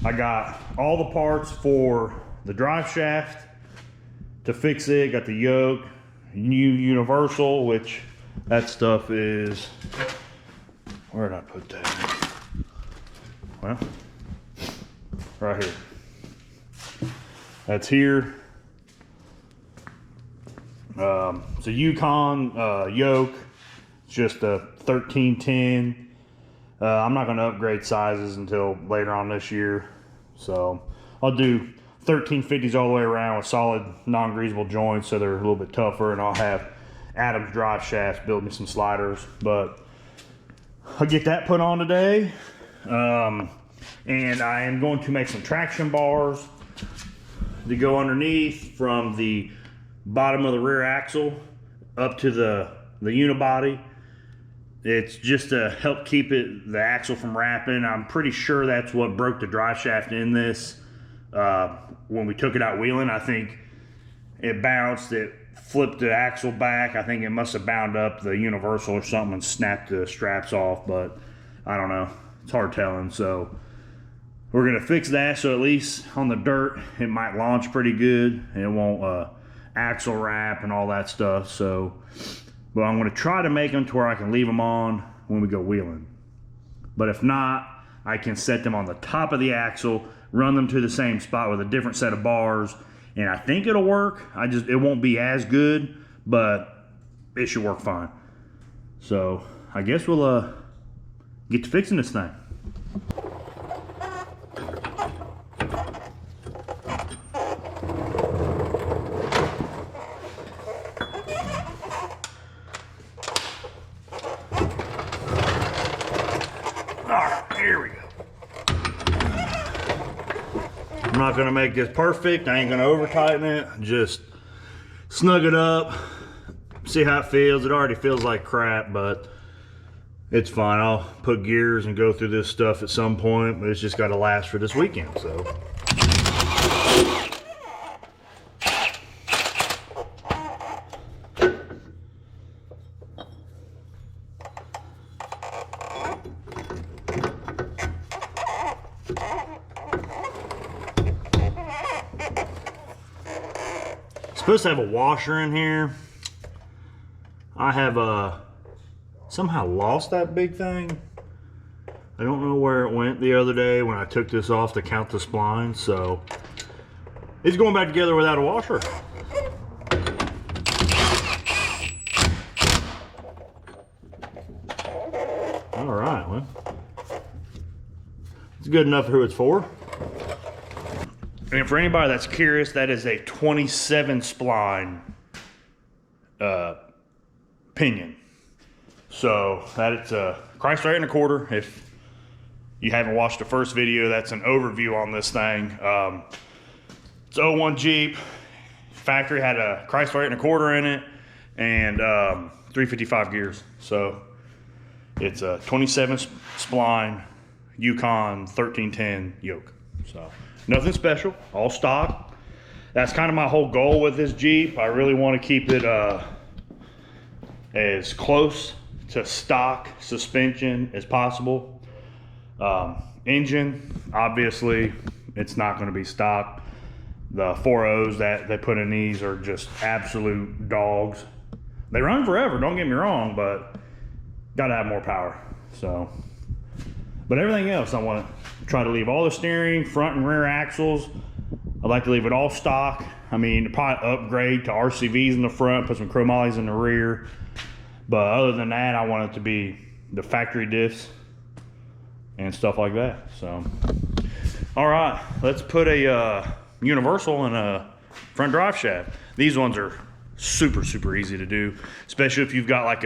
I got all the parts for the drive shaft to fix it. Got the yoke, new universal, which that stuff is, where did I put that? Well, right here. That's here. It's a Yukon yoke. It's just a 1310. I'm not going to upgrade sizes until later on this year. So I'll do 1350s all the way around with solid non-greasable joints, so they're a little bit tougher, and I'll have Adam's drive shafts build me some sliders. But I'll get that put on today. And I am going to make some traction bars to go underneath from the bottom of the rear axle up to the unibody. It's just to help keep the axle from wrapping. I'm pretty sure that's what broke the drive shaft in this. When we took it out wheeling, I think it bounced, it flipped the axle back. I think it must have bound up the universal or something and snapped the straps off, but I don't know. It's hard telling. So we're gonna fix that, so at least on the dirt it might launch pretty good and it won't axle wrap and all that stuff. So, but I'm gonna try to make them to where I can leave them on when we go wheeling. But if not, I can set them on the top of the axle, run them to the same spot with a different set of bars, and I think it'll work. It won't be as good, but it should work fine. So I guess we'll get to fixing this thing. Here we go. I'm not gonna make this perfect. I ain't gonna over tighten it. Just snug it up, see how it feels. It already feels like crap, but it's fine. I'll put gears and go through this stuff at some point, but it's just gotta last for this weekend, so. Supposed to have a washer in here. I have somehow lost that big thing. I don't know where it went the other day when I took this off to count the splines, so it's going back together without a washer. All right, well, it's good enough for who it's for. And for anybody that's curious, that is a 27 spline pinion. So it's a Christ 8¼ If you haven't watched the first video, that's an overview on this thing. It's 01 Jeep. Factory had a Christ 8¼ in it and 355 gears. So it's a 27 spline Yukon 1310 yoke. So nothing special, all stock. That's kind of my whole goal with this Jeep. I really want to keep it as close to stock suspension as possible. Engine, obviously, it's not going to be stock. The 4.0s that they put in these are just absolute dogs. They run forever, don't get me wrong, but gotta have more power. So, but everything else, I want to try to leave all the steering, front and rear axles. I'd like to leave it all stock. I mean, probably upgrade to RCVs in the front, put some chromollies in the rear. But other than that, I want it to be the factory diffs and stuff like that. So, all right, let's put a universal in a front drive shaft. These ones are super easy to do, especially if you've got like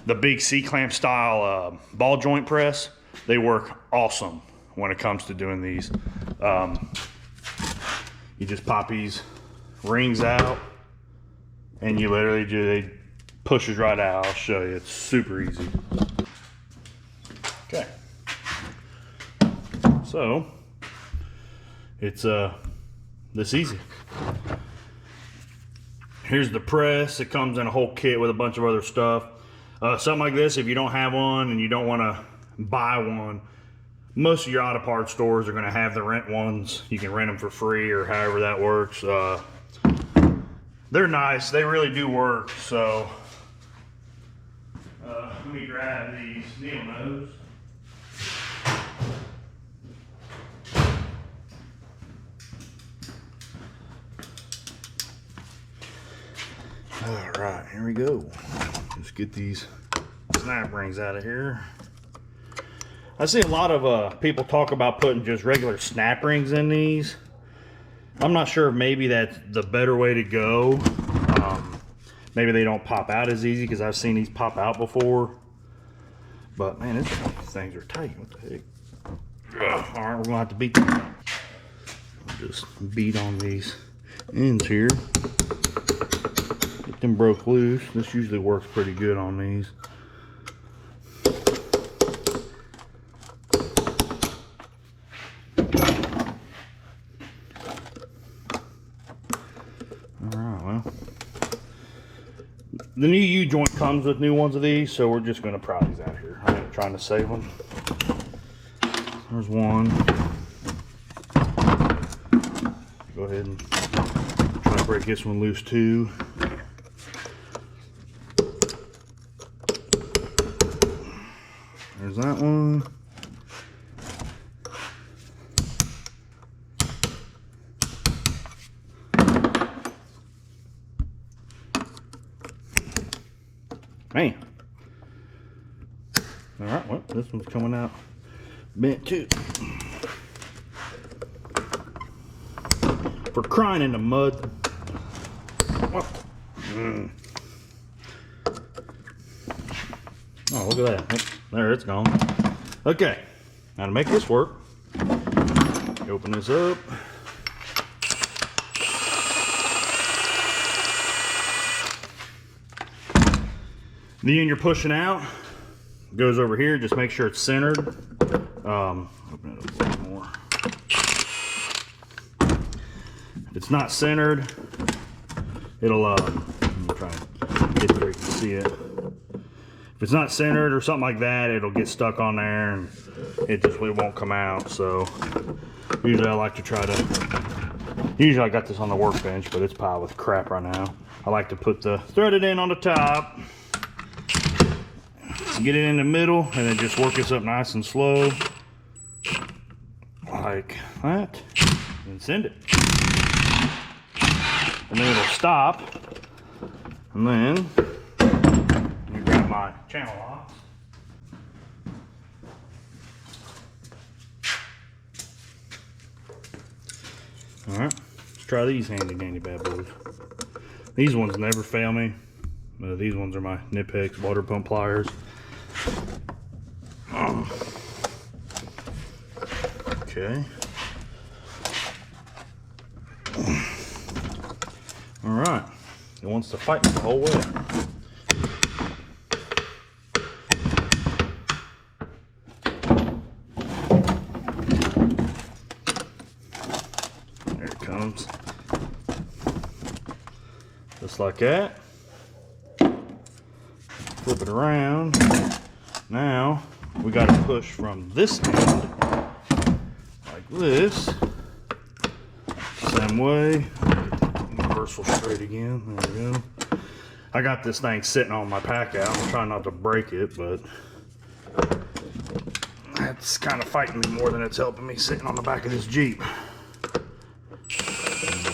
the big C-clamp style ball joint press. They work awesome when it comes to doing these. You just pop these rings out and you literally they pushes right out. I'll show you, it's super easy. Okay, so it's this easy. Here's the press. It comes in a whole kit with a bunch of other stuff. Something like this, if you don't have one and you don't want to buy one, most of your auto parts stores are going to have the rent ones. You can rent them for free or however that works. They're nice. They really do work. So let me grab these needle nose. All right, here we go. Let's get these snap rings out of here. I see a lot of people talk about putting just regular snap rings in these. I'm not sure if maybe that's the better way to go. Maybe they don't pop out as easy because I've seen these pop out before. But man, these things are tight. What the heck? Ugh. All right, we're gonna have to beat them. Just beat on these ends here. Get them broke loose. This usually works pretty good on these. The new U-joint comes with new ones of these, so we're just going to pry these out here. I'm trying to save them. There's one. Go ahead and try to break this one loose too. There's that one. Man. All right, well, this one's coming out bent too. For crying in the mud. Oh, look at that. There, it's gone. Okay, now to make this work, open this up. The end you're pushing out goes over here. Just make sure it's centered. Open it up a little more. If it's not centered, it'll let me try and get there, you can see it. If it's not centered or something like that, it'll get stuck on there and it just really won't come out. So usually I like to try to, usually I got this on the workbench, but it's piled with crap right now. I like to put the threaded end on the top, get it in the middle, and then just work this up nice and slow like that, and send it, and then it'll stop. And then let me grab my channel locks. All right, let's try these handy dandy bad boys. These ones never fail me. These ones are my Nip-Hex water pump pliers. Okay. All right. It wants to fight me the whole way. There it comes. Just like that. Flip it around. Now we got to push from this end like this. Same way. Universal straight again. There we go. I got this thing sitting on my pack out. I'm trying not to break it, but that's kind of fighting me more than it's helping me sitting on the back of this Jeep.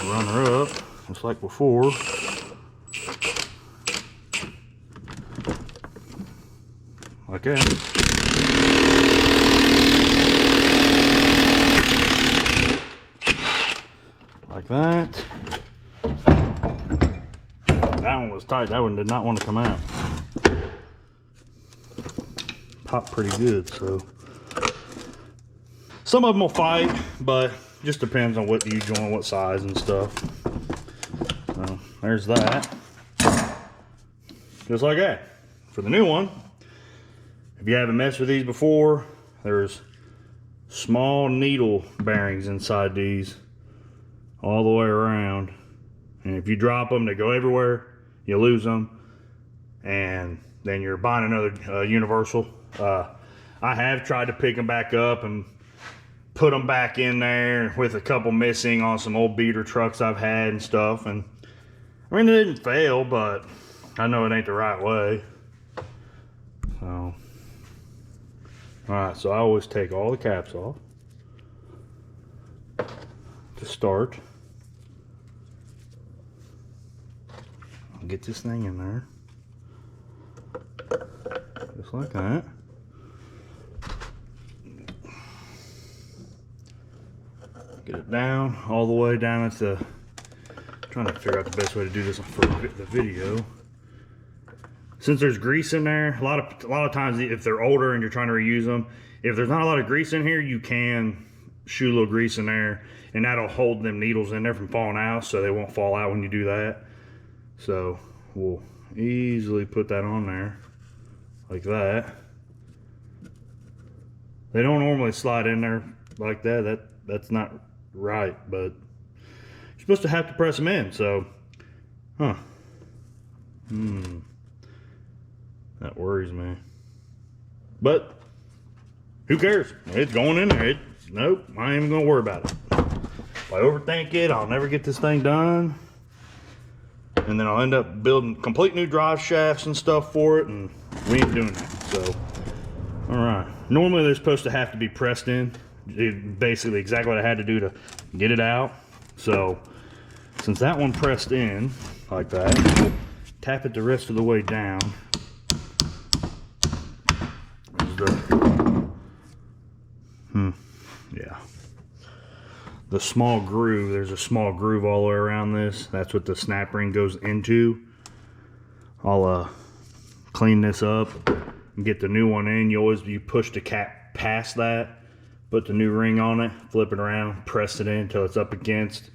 Run her up just like before. Like that. Like that. That one was tight. That one did not want to come out. Popped pretty good, so. Some of them will fight, but just depends on what you join, what size and stuff. So there's that. Just like that. For the new one, if you haven't messed with these before, there's small needle bearings inside these all the way around. And if you drop them, they go everywhere. You lose them. And then you're buying another universal. I have tried to pick them back up and put them back in there with a couple missing on some old beater trucks I've had and stuff. And I mean, it didn't fail, but I know it ain't the right way. So, alright, so I always take all the caps off to start. I'll get this thing in there. Just like that. Get it down, all the way down at the, trying to figure out the best way to do this for the video. Since there's grease in there, a lot of times if they're older and you're trying to reuse them, if there's not a lot of grease in here, you can shoot a little grease in there, and that'll hold them needles in there from falling out, so they won't fall out when you do that. So we'll easily put that on there like that. They don't normally slide in there like that. That's not right, but you're supposed to have to press them in. So, that worries me. But who cares? It's going in there. Nope, I ain't even gonna worry about it. If I overthink it, I'll never get this thing done, and then I'll end up building complete new drive shafts and stuff for it, and we ain't doing that. So, all right. Normally they're supposed to have to be pressed in. Basically exactly what I had to do to get it out. So since that one pressed in like that, we'll tap it the rest of the way down. The small groove, there's a small groove all the way around this. That's what the snap ring goes into. I'll clean this up and get the new one in. You push the cap past that, put the new ring on it, flip it around, press it in until it's up against,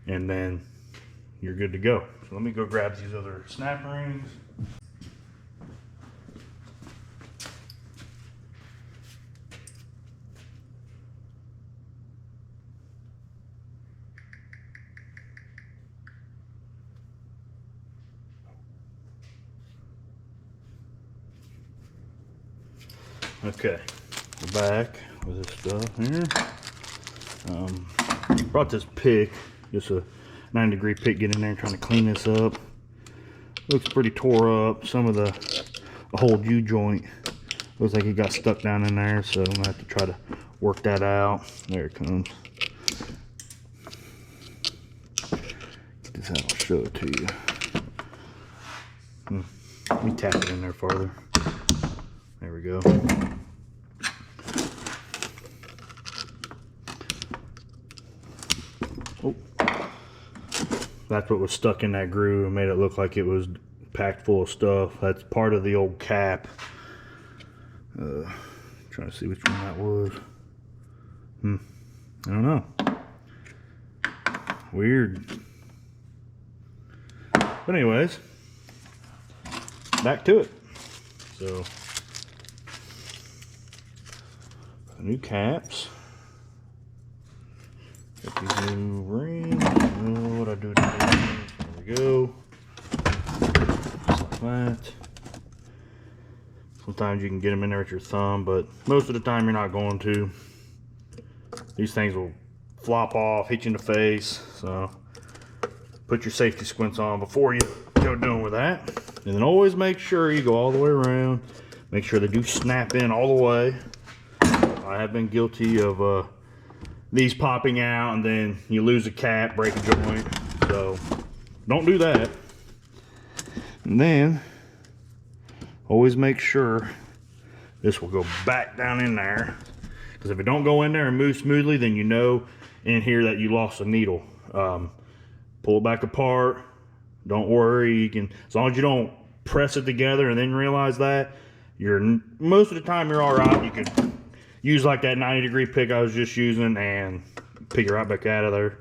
and then you're good to go. So let me go grab these other snap rings. Okay, we're back with this stuff here. Brought this pick, just a 9-degree pick, get in there and trying to clean this up. Looks pretty tore up. Some of the whole U-joint looks like it got stuck down in there, so I'm gonna have to try to work that out. There it comes. Get this out, I'll show it to you. Let me tap it in there farther. There we go. Oh, that's what was stuck in that groove and made it look like it was packed full of stuff. That's part of the old cap. Trying to see which one that was. I don't know. Weird. But anyways, back to it. So, new caps. Got these new rings. What I do to these? There we go. Just like that. Sometimes you can get them in there with your thumb, but most of the time you're not going to. These things will flop off, hit you in the face. So put your safety squints on before you go doing with that. And then always make sure you go all the way around. Make sure they do snap in all the way. I have been guilty of these popping out and then you lose a cap, break a joint. So don't do that. And then always make sure this will go back down in there. Because if it don't go in there and move smoothly, then you know in here that you lost a needle. Pull it back apart. Don't worry. You can, as long as you don't press it together and then realize that, most of the time you're all right. You could use like that 90-degree pick I was just using and pick it right back out of there.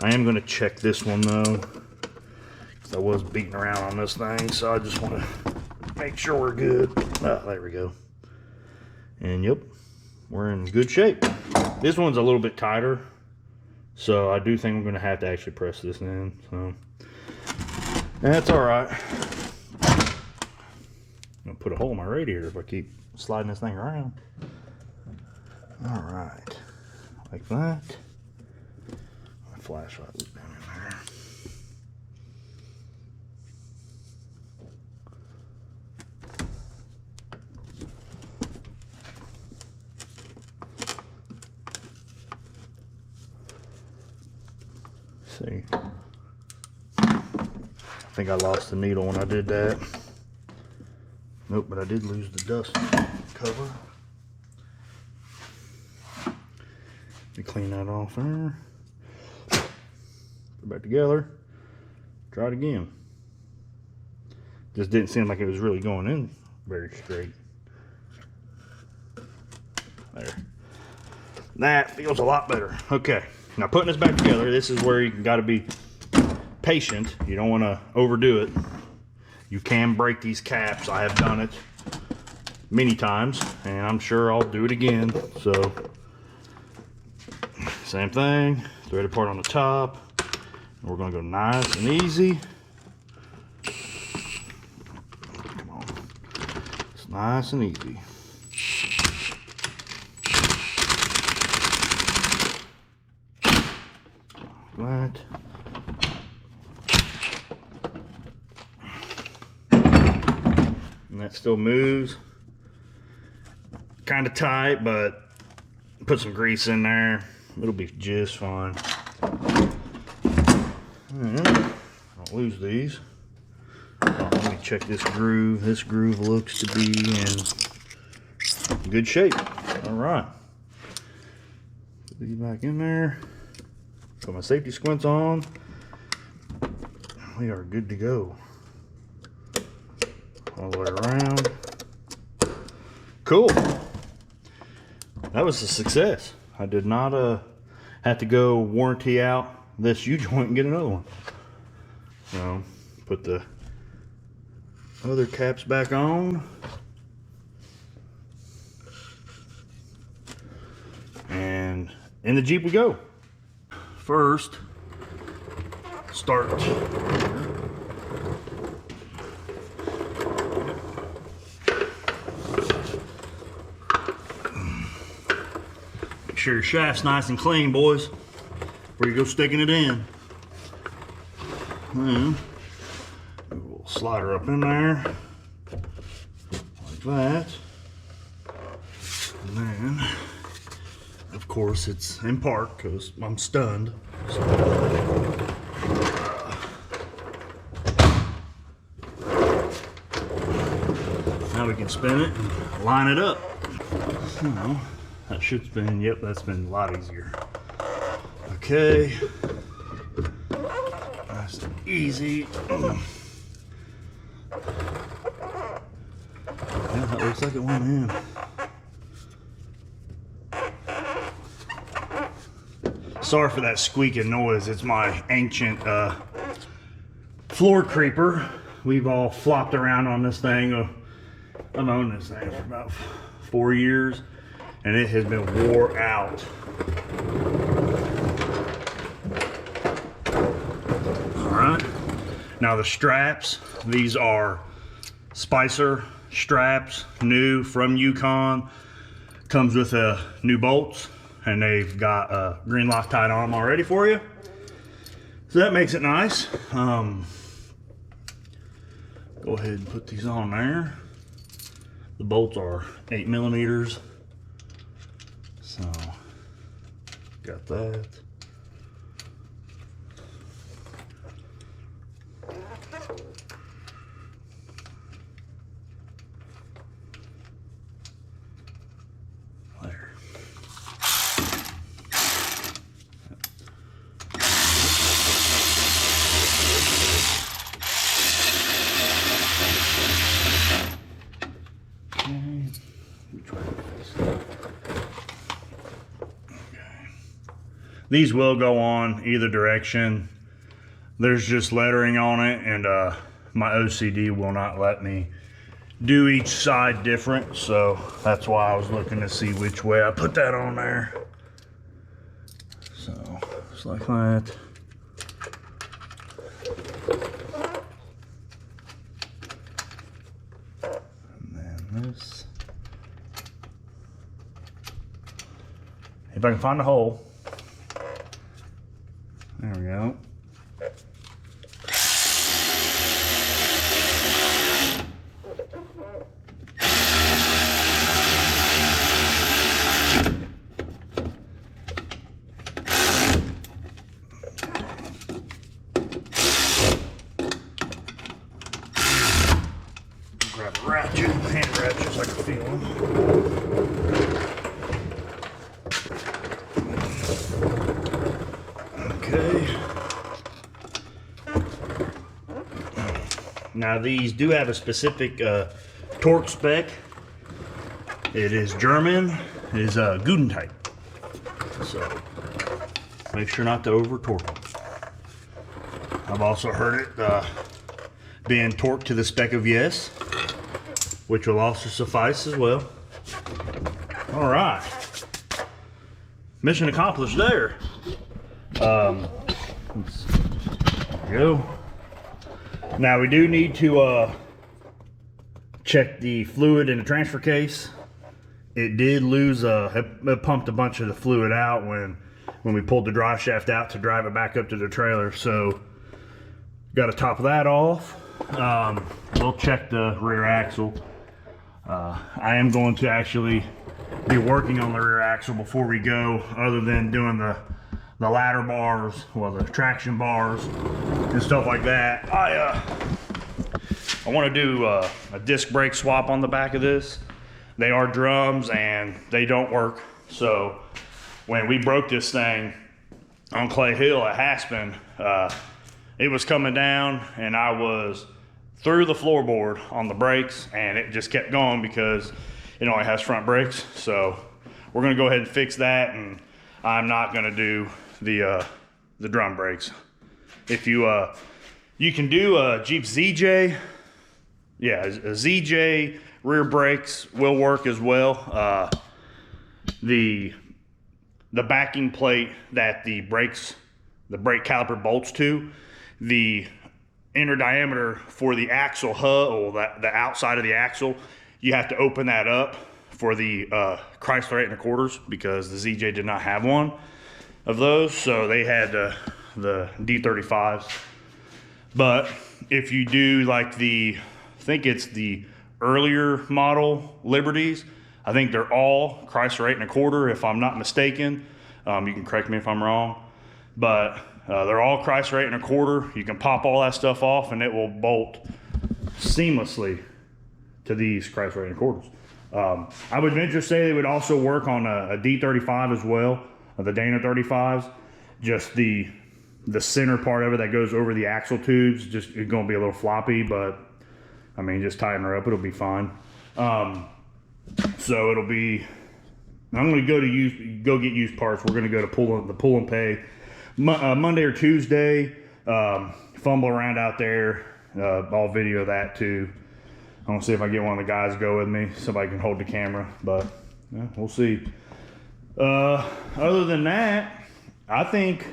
I am going to check this one though, because I was beating around on this thing, so I just want to make sure we're good. Oh, there we go. And yep, we're in good shape. This one's a little bit tighter, so I do think I'm going to have to actually press this in. So that's all right. I'm going to put a hole in my radiator if I keep sliding this thing around. All right, like that. My flashlight was down in there. See, I think I lost the needle when I did that. Nope, but I did lose the dust cover. Let me clean that off there. Put it back together. Try it again. Just didn't seem like it was really going in very straight. There. That feels a lot better. Okay, now putting this back together, this is where you got to be patient. You don't want to overdo it. You can break these caps. I have done it many times, and I'm sure I'll do it again. So, same thing, thread apart on the top. And we're gonna go nice and easy. Come on, it's nice and easy. Right. And that still moves. Kind of tight, but put some grease in there. It'll be just fine. And don't lose these. Oh, let me check this groove. This groove looks to be in good shape. All right. Put these back in there. Put my safety squints on. We are good to go. All the way around. Cool. That was a success. I did not have to go warranty out this U-joint and get another one. So, put the other caps back on. And in the Jeep we go. First, start. Make sure your shaft's nice and clean, boys, before you go sticking it in. Then, we'll slide her up in there, like that. And then, of course, it's in park because I'm stunned. So, now we can spin it and line it up. So, that should spin. Yep, that's been a lot easier. Okay. Nice and easy. Yeah, that looks like it went in. Sorry for that squeaking noise. It's my ancient floor creeper. We've all flopped around on this thing. I've owned this thing for about 4 years, and it has been wore out. All right. Now the straps, these are Spicer straps, new from Yukon. Comes with new bolts. And they've got a green Loctite on them already for you. So that makes it nice. Go ahead and put these on there. The bolts are 8mm. So, got that. These will go on either direction. There's just lettering on it, and my OCD will not let me do each side different, so that's why I was looking to see which way I put that on there. So, just like that. And then this. I can find a hole. There we go. Grab a ratchet, hand ratchet so I can feel them. Okay. Now these do have a specific torque spec. It is German. It is Guden type. So make sure not to over torque them. I've also heard it being torqued to the spec of yes, which will also suffice as well. All right, mission accomplished there. Let's go. Now we do need to check the fluid in the transfer case. It did lose, it pumped a bunch of the fluid out when we pulled the drive shaft out to drive it back up to the trailer. So got to top that off. We'll check the rear axle. I am going to actually be working on the rear axle before we go, other than doing the ladder bars, well, the traction bars and stuff like that. I want to do a disc brake swap on the back of this. They are drums and they don't work. So when we broke this thing on Clay Hill at Haspin, it was coming down and I was through the floorboard on the brakes, and it just kept going because it only has front brakes. So we're gonna go ahead and fix that, and I'm not gonna do the drum brakes. If you you can do a Jeep ZJ, yeah, a ZJ rear brakes will work as well. The backing plate that the brake caliper bolts to, the inner diameter for the axle hub, or the outside of the axle, you have to open that up for the Chrysler 8 1/4, because the ZJ did not have one of those, so they had the D35s. But if you do like I think it's the earlier model Liberties, I think they're all Chrysler 8 1/4 if I'm not mistaken. You can correct me if I'm wrong, but they're all Chrysler 8 1/4. You can pop all that stuff off and it will bolt seamlessly to these Chrysler 8 1/4s. I would venture to say they would also work on a D35 as well, the Dana 35s. Just the center part of it that goes over the axle tubes, just it's gonna be a little floppy, but I mean, just tighten her up, it'll be fine. So it'll be, I'm gonna go get used parts. We're gonna go to the pull and pay Monday or Tuesday. Fumble around out there. I'll video that too. I'm gonna see if I get one of the guys to go with me. Somebody can hold the camera, but yeah, we'll see. Other than that, I think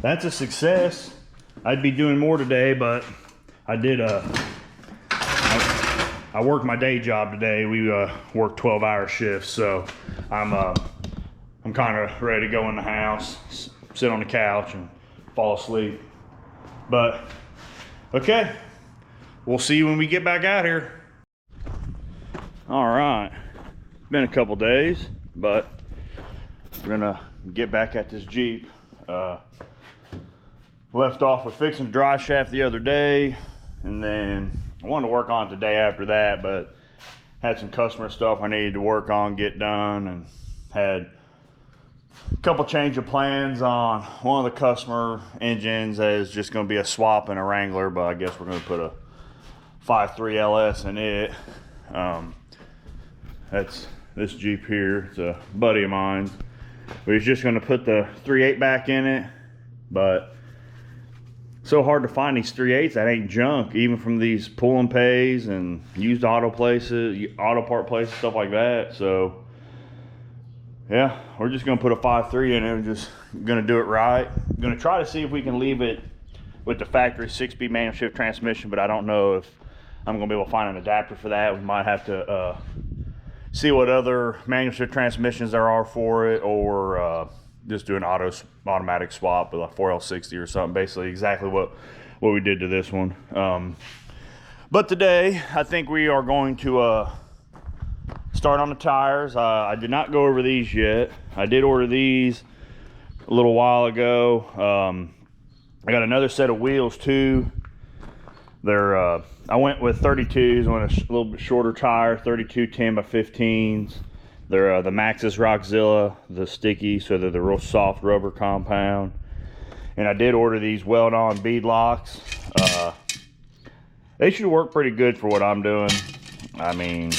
that's a success. I'd be doing more today, but I did I worked my day job today. We worked 12-hour shifts, so I'm kind of ready to go in the house, sit on the couch and fall asleep. But okay, we'll see you when we get back out here. All right, been a couple days, but we're gonna get back at this Jeep. Left off with fixing the drive shaft the other day, and then I wanted to work on it the day after that, but had some customer stuff I needed to work on, get done, and had a couple change of plans on one of the customer engines as just going to be a swap and a Wrangler, but I guess we're going to put a 5.3 LS in it. That's this Jeep here. It's a buddy of mine. We was just going to put the 3.8 back in it, but so hard to find these 3.8s that ain't junk, even from these pull and pays and used auto places, auto part places, stuff like that. So yeah, we're just gonna put a 5.3 in it and just gonna do it right. Gonna try to see if we can leave it with the factory 6-speed manual shift transmission, but I don't know if I'm gonna be able to find an adapter for that. We might have to see what other manual shift transmissions there are for it, or just do an automatic swap with a 4L60 or something. Basically exactly what we did to this one. But today I think we are going to start on the tires. I did not go over these yet. I did order these a little while ago. I got another set of wheels too. They're I went with 32s, went a little bit shorter tire, 32 10 by 15s. They're the Maxxis Rockzilla, the sticky, so they're the real soft rubber compound. And I did order these weld-on bead locks. They should work pretty good for what I'm doing. I mean,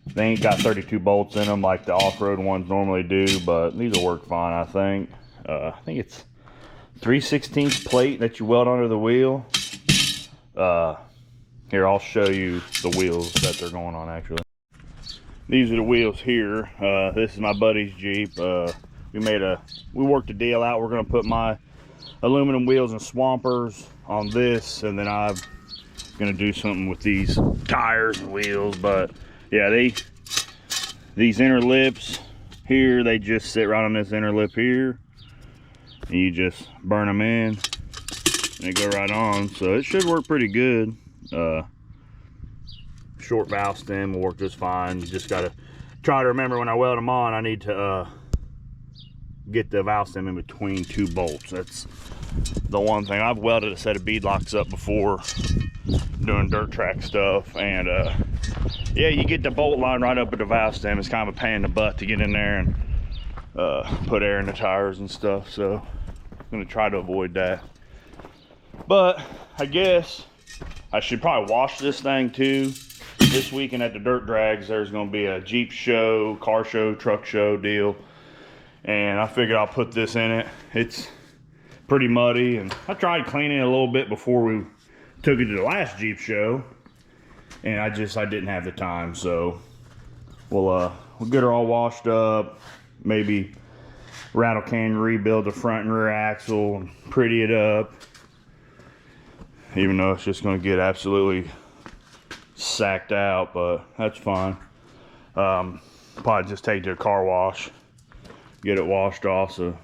they ain't got 32 bolts in them like the off-road ones normally do, but these will work fine, I think. I think it's 3/16 plate that you weld under the wheel. Here, I'll show you the wheels that they're going on actually. These are the wheels here. This is my buddy's Jeep. We worked a deal out. We're gonna put my aluminum wheels and swampers on this, and then I'm gonna do something with these tires and wheels. But yeah, these inner lips here, they just sit right on this inner lip here, and you just burn them in and they go right on. So it should work pretty good. Short valve stem will work just fine. You just gotta try to remember when I weld them on, I need to get the valve stem in between two bolts. That's the one thing. I've welded a set of bead locks up before doing dirt track stuff, and yeah, you get the bolt line right up at the valve stem. It's kind of a pain in the butt to get in there and put air in the tires and stuff, so I'm gonna try to avoid that. But I guess I should probably wash this thing too. This weekend at the dirt drags, there's gonna be a Jeep show, car show, truck show deal, and I figured I'll put this in it. It's pretty muddy, and I tried cleaning it a little bit before we took it to the last Jeep show, and I didn't have the time. So we'll get her all washed up, maybe rattle can rebuild the front and rear axle and pretty it up, even though it's just going to get absolutely sacked out, but that's fine. Probably just take it to a car wash, get it washed off so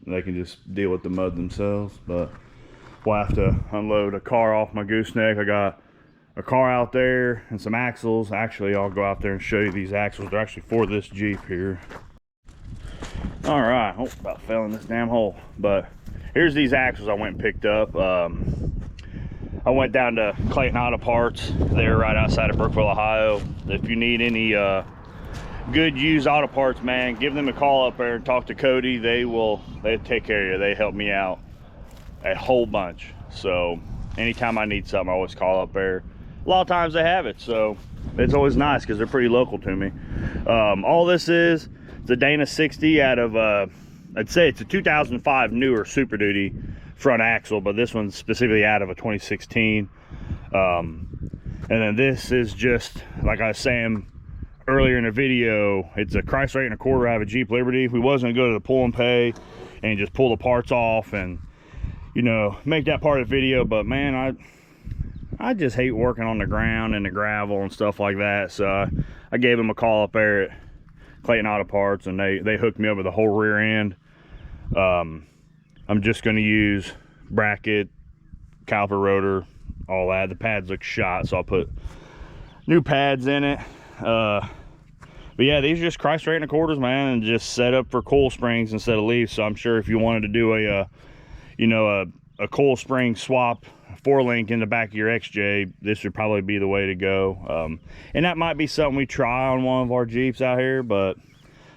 they can just deal with the mud themselves. But we'll have to unload a car off my gooseneck. I got a car out there and some axles. Actually, I'll go out there and show you these axles. They're actually for this Jeep here. All right, oh, about fell in this damn hole. But here's these axles I went and picked up. I went down to Clayton Auto Parts. They're right outside of Brookville, Ohio. If you need any good used auto parts, man, give them a call up there and talk to Cody. They'll take care of you. They help me out a whole bunch. So anytime I need something, I always call up there. A lot of times they have it, so it's always nice because they're pretty local to me. All this is the Dana 60 out of I'd say it's a 2005 newer Super Duty front axle, but this one's specifically out of a 2016. And then this is just like I was saying earlier in the video, it's a Chrysler 8 1/4 out of a Jeep Liberty. We was gonna go to the pull and pay and just pull the parts off and, you know, make that part of the video, but man, I just hate working on the ground and the gravel and stuff like that. So I gave them a call up there at Clayton Auto Parts, and they hooked me up with the whole rear end. I'm just going to use bracket, caliper rotor, all that. The pads look shot, so I'll put new pads in it. But yeah, these are just Chrysler 8 1/4, man, and just set up for coil springs instead of leaves. So I'm sure if you wanted to do a coil spring swap 4-link in the back of your XJ, this would probably be the way to go. And that might be something we try on one of our Jeeps out here, but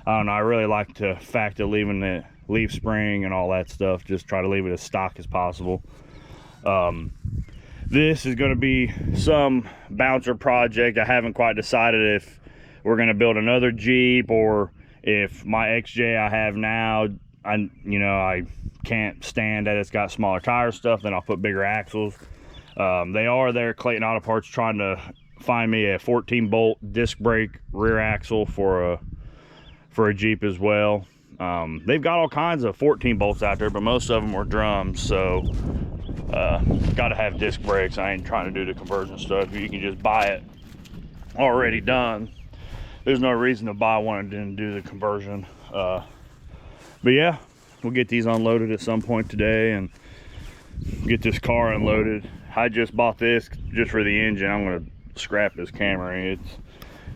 I don't know, I really like the fact of leaving the leaf spring and all that stuff, just try to leave it as stock as possible. This is going to be some bouncer project. I haven't quite decided if we're going to build another Jeep or if my XJ I have now, I can't stand that it's got smaller tire stuff, then I'll put bigger axles. They are there, Clayton Auto Parts, trying to find me a 14 bolt disc brake rear axle for a Jeep as well. They've got all kinds of 14 bolts out there, but most of them are drums, so gotta have disc brakes. I ain't trying to do the conversion stuff. You can just buy it already done. there's no reason to buy one and didn't do the conversion. But yeah, we'll get these unloaded at some point today and get this car unloaded. I just bought this just for the engine. I'm gonna scrap this Camry. Its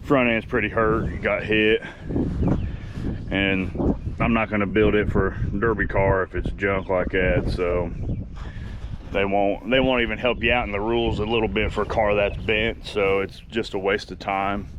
front end's pretty hurt. It got hit, and I'm not gonna build it for a derby car if it's junk like that. So they won't even help you out in the rules a little bit for a car that's bent. So it's just a waste of time.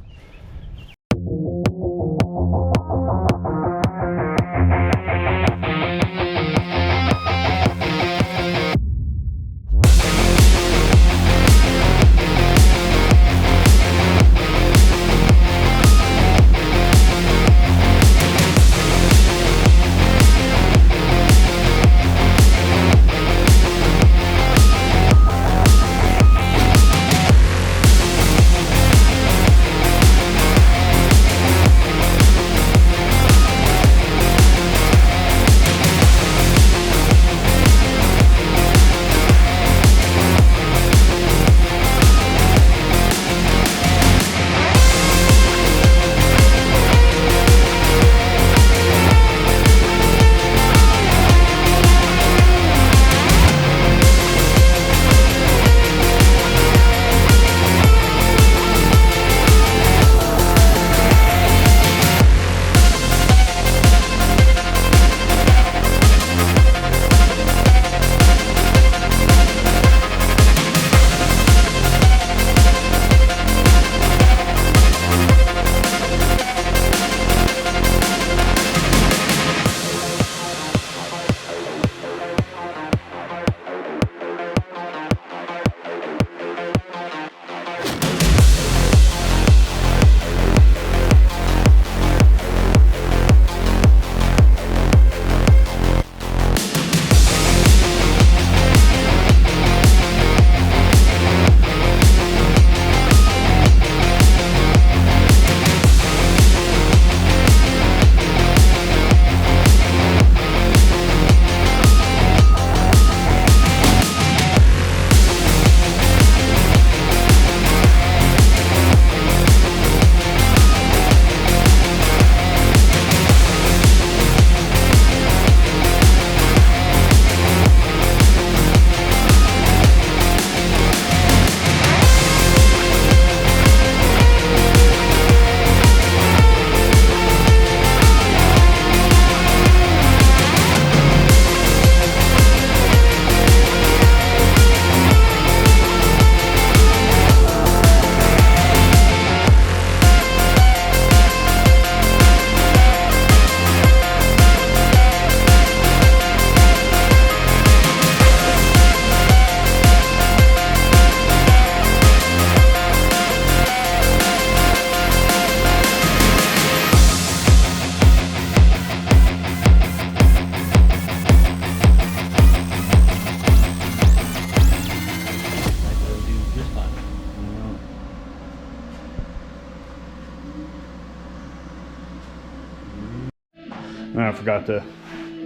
I forgot to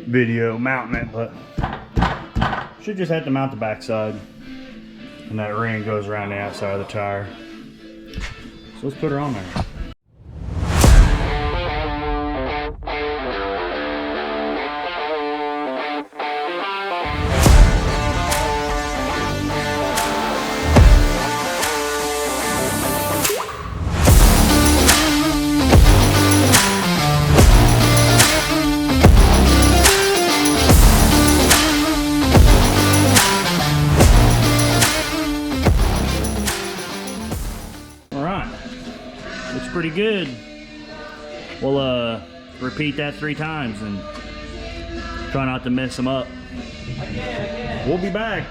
video mounting it, but should just have to mount the backside, and that ring goes around the outside of the tire. So let's put her on there. Pretty good. We'll repeat that 3 times and try not to mess them up. We'll be back.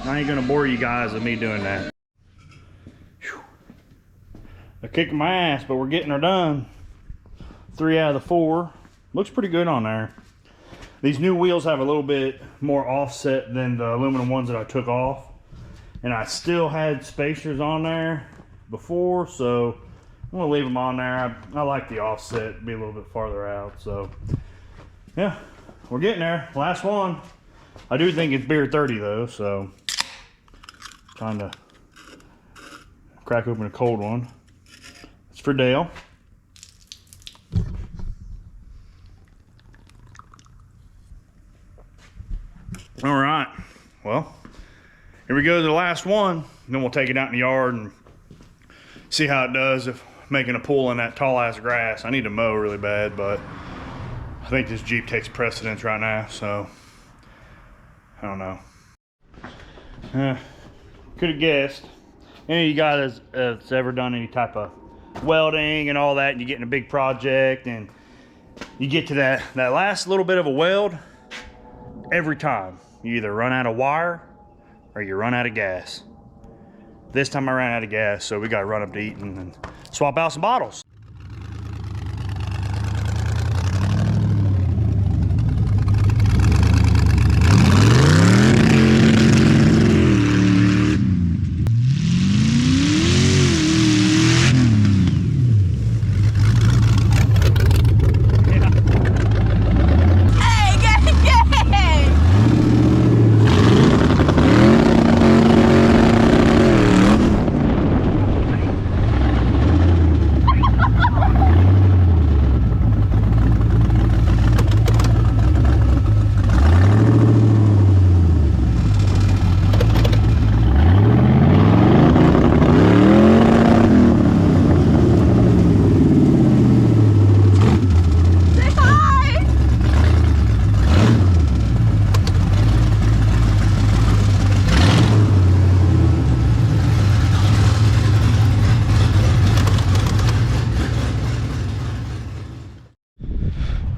I ain't gonna bore you guys with me doing that. Whew. I kicked my ass, but we're getting her done. 3 out of the 4. Looks pretty good on there. These new wheels have a little bit more offset than the aluminum ones that I took off, and I still had spacers on there before, so I'm gonna leave them on there. I like the offset, be a little bit farther out. So yeah, we're getting there. Last one. I do think it's beer 30 though, so trying to crack open a cold one. It's for Dale. All right, well, here we go to the last one. Then we'll take it out in the yard and see how it does if making a pull in that tall ass grass. I need to mow really bad, but I think this Jeep takes precedence right now, so I don't know. Could have guessed. Any of you guys that's ever done any type of welding and all that, and you get in a big project and you get to that last little bit of a weld, every time you either run out of wire or you run out of gas. This time I ran out of gas, so we got to run up to Eaton and swap out some bottles.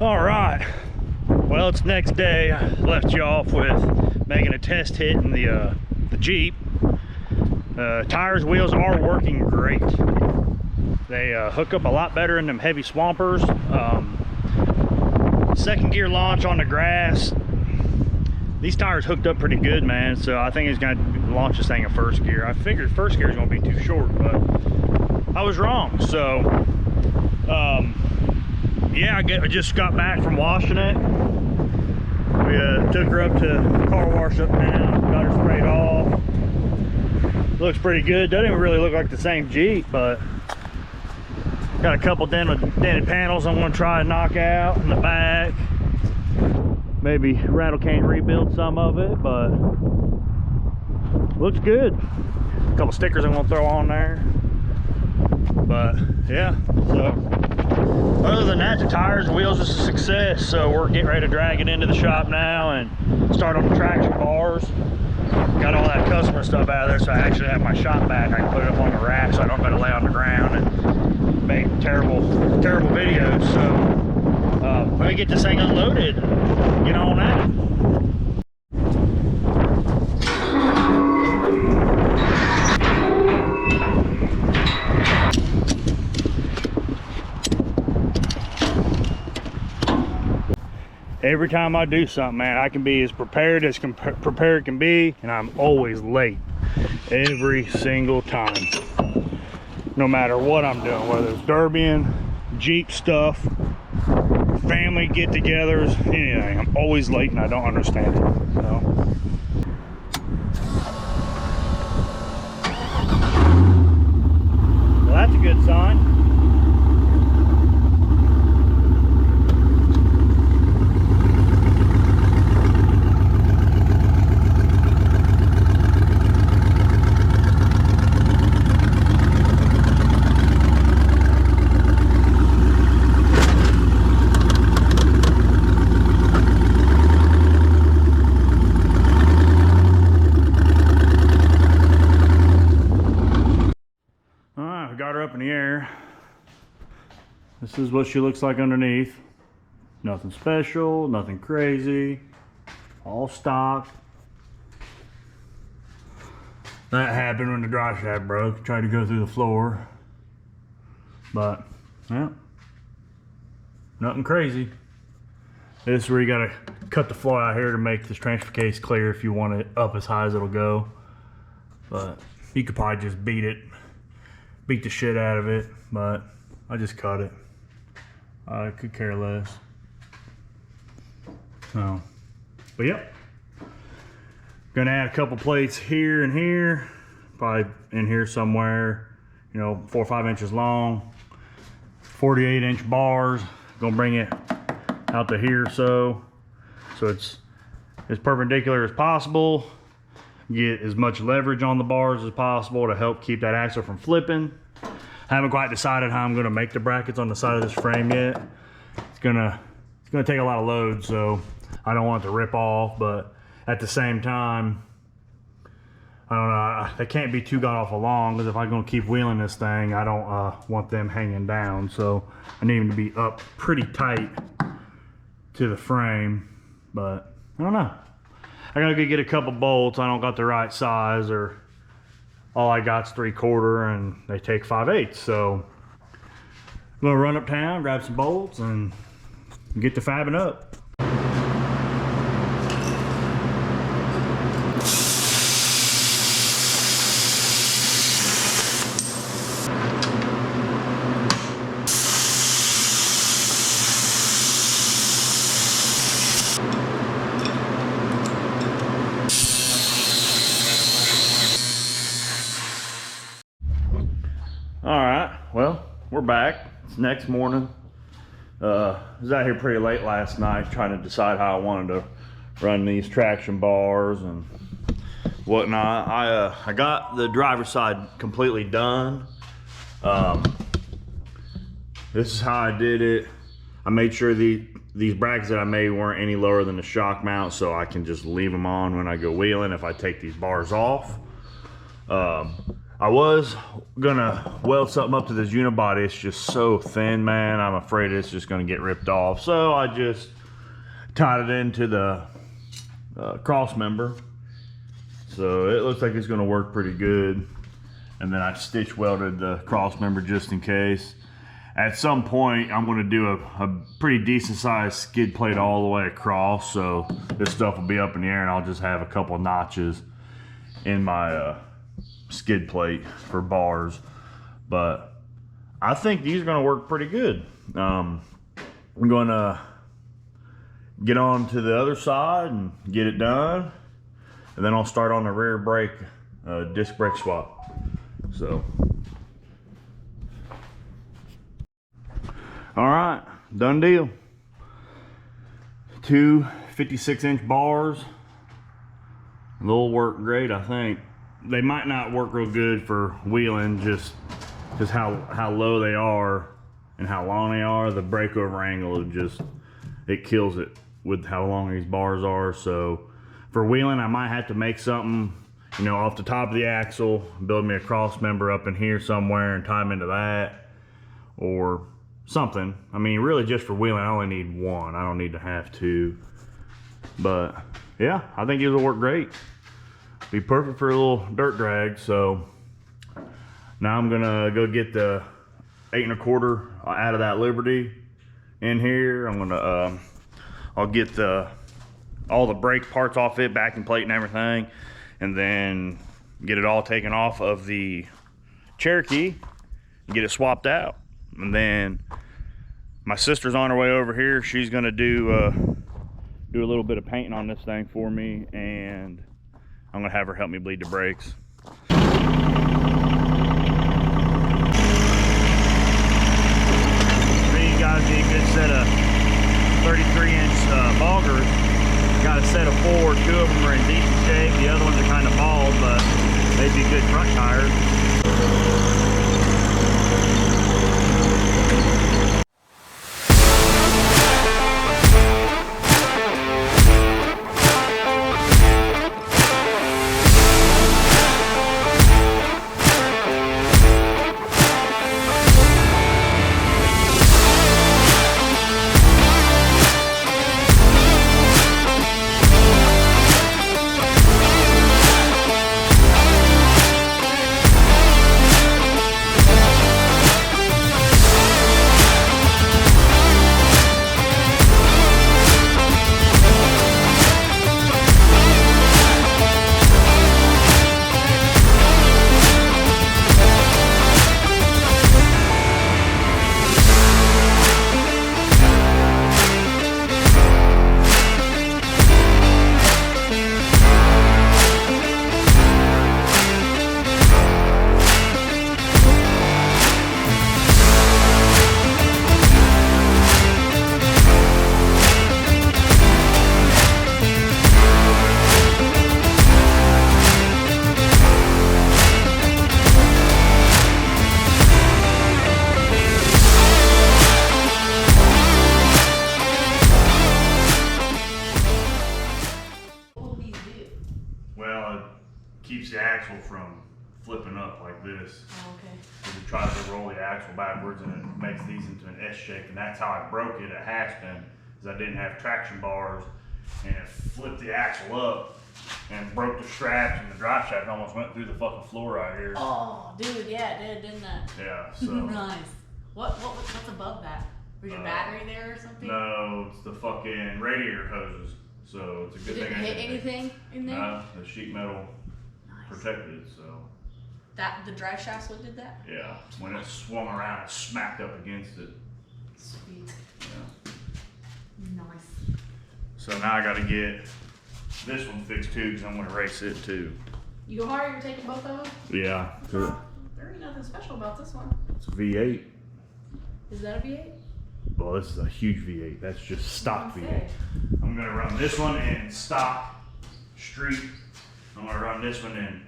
All right, well, it's next day. I left you off with making a test hit in the Jeep. Tires, wheels are working great. They hook up a lot better in them heavy swampers. Second gear launch on the grass. These tires hooked up pretty good, man, so I think it's gonna launch this thing in first gear. I figured first gear is gonna be too short, but I was wrong. So yeah, I just got back from washing it. We took her up to the car wash uptown, got her sprayed off. Looks pretty good. Doesn't even really look like the same Jeep, but got a couple dented panels I'm gonna try and knock out in the back. Maybe rattle cane rebuild some of it, but looks good. A couple stickers I'm gonna throw on there. But yeah, so other than that, the tires and wheels is a success. So we're getting ready to drag it into the shop now and start on the traction bars. Got all that customer stuff out of there, so I actually have my shop back. I can put it up on the rack so I don't gotta lay on the ground and make terrible videos. So let me get this thing unloaded, get on that. Every time I do something, man, I can be as prepared can be, and I'm always late every single time. No matter what I'm doing, whether it's derbying, Jeep stuff, family get-togethers, anything, I'm always late and I don't understand it. So. Well, that's a good sign. Got her up in the air. This is what she looks like underneath. Nothing special, nothing crazy, all stock. That happened when the drive shaft broke. Tried to go through the floor, but yeah, nothing crazy. This is where you gotta cut the floor out here to make this transfer case clear if you want it up as high as it'll go. But you could probably just beat the shit out of it, but I just cut it. I could care less. So, but yep. Gonna add a couple plates here and here, probably in here somewhere, you know, 4 or 5 inches long, 48-inch bars. Gonna bring it out to here, so it's as perpendicular as possible. Get as much leverage on the bars as possible to help keep that axle from flipping. Haven't quite decided how I'm gonna make the brackets on the side of this frame yet. It's gonna take a lot of load, so I don't want it to rip off, but at the same time, I don't know, they can't be too god awful long, because if I'm gonna keep wheeling this thing, I don't want them hanging down. So I need them to be up pretty tight to the frame, but I don't know. I gotta go get a couple bolts. I don't got the right size, or all I got's 3/4 and they take 5/8. So I'm gonna run uptown, grab some bolts, and get to fabbing up. All right, well, we're back. It's next morning. I was out here pretty late last night trying to decide how I wanted to run these traction bars and whatnot. I got the driver's side completely done. This is how I did it. I made sure these brackets that I made weren't any lower than the shock mount, so I can just leave them on when I go wheeling if I take these bars off. I was gonna weld something up to this unibody. It's just so thin, man. I'm afraid it's just gonna get ripped off. So I just tied it into the cross member. So it looks like it's gonna work pretty good. And then I stitch welded the cross member just in case. At some point, I'm gonna do a pretty decent sized skid plate all the way across. So this stuff will be up in the air and I'll just have a couple of notches in my skid plate for bars. But I think these are going to work pretty good. I'm going to get on to the other side and get it done, and then I'll start on the rear brake disc brake swap. So all right, done deal. 2 56-inch bars. They'll work great, I think. They might not work real good for wheeling, just because how low they are and how long they are. The breakover angle it kills it with how long these bars are. So for wheeling, I might have to make something, you know, off the top of the axle, build me a cross member up in here somewhere and tie them into that, or something. I mean, really just for wheeling, I only need one. I don't need to have two. But yeah, I think these will work great. Be perfect for a little dirt drag. So now I'm gonna go get the 8 1/4 out of that Liberty in here. I'm gonna I'll get all the brake parts off it, backing plate and everything, and then get it all taken off of the Cherokee and get it swapped out. And then my sister's on her way over here. She's gonna do a little bit of painting on this thing for me, and I'm gonna have her help me bleed the brakes. So you guys get a good set of 33-inch boggers. Got a set of 4. 2 of them are in decent shape. The other ones are kind of bald, but they'd be good front tires. keeps the axle from flipping up like this. Oh, okay. So we try to roll the axle backwards and it makes these into an S shape, and that's how I broke it at Haspin, is I didn't have traction bars and it flipped the axle up and broke the straps, and the drive shaft almost went through the fucking floor right here. Oh, dude, yeah, it did, didn't it? Yeah, so. Nice. What's above that? Was your battery there or something? No, it's the fucking radiator hoses. So it's a good thing I didn't hit anything in there? No, the sheet metal protected, so. The drive shafts what did that? Yeah, when it swung around, it smacked up against it. Sweet. Yeah. Nice. So now I gotta get this one fixed too, because I'm gonna race it too. You go hard, you're taking both of them? Yeah. There ain't nothing special about this one. It's a V8. Is that a V8? Well, this is a huge V8. That's just stock V8. I'm gonna run this one in stock street. I'm gonna run this one in,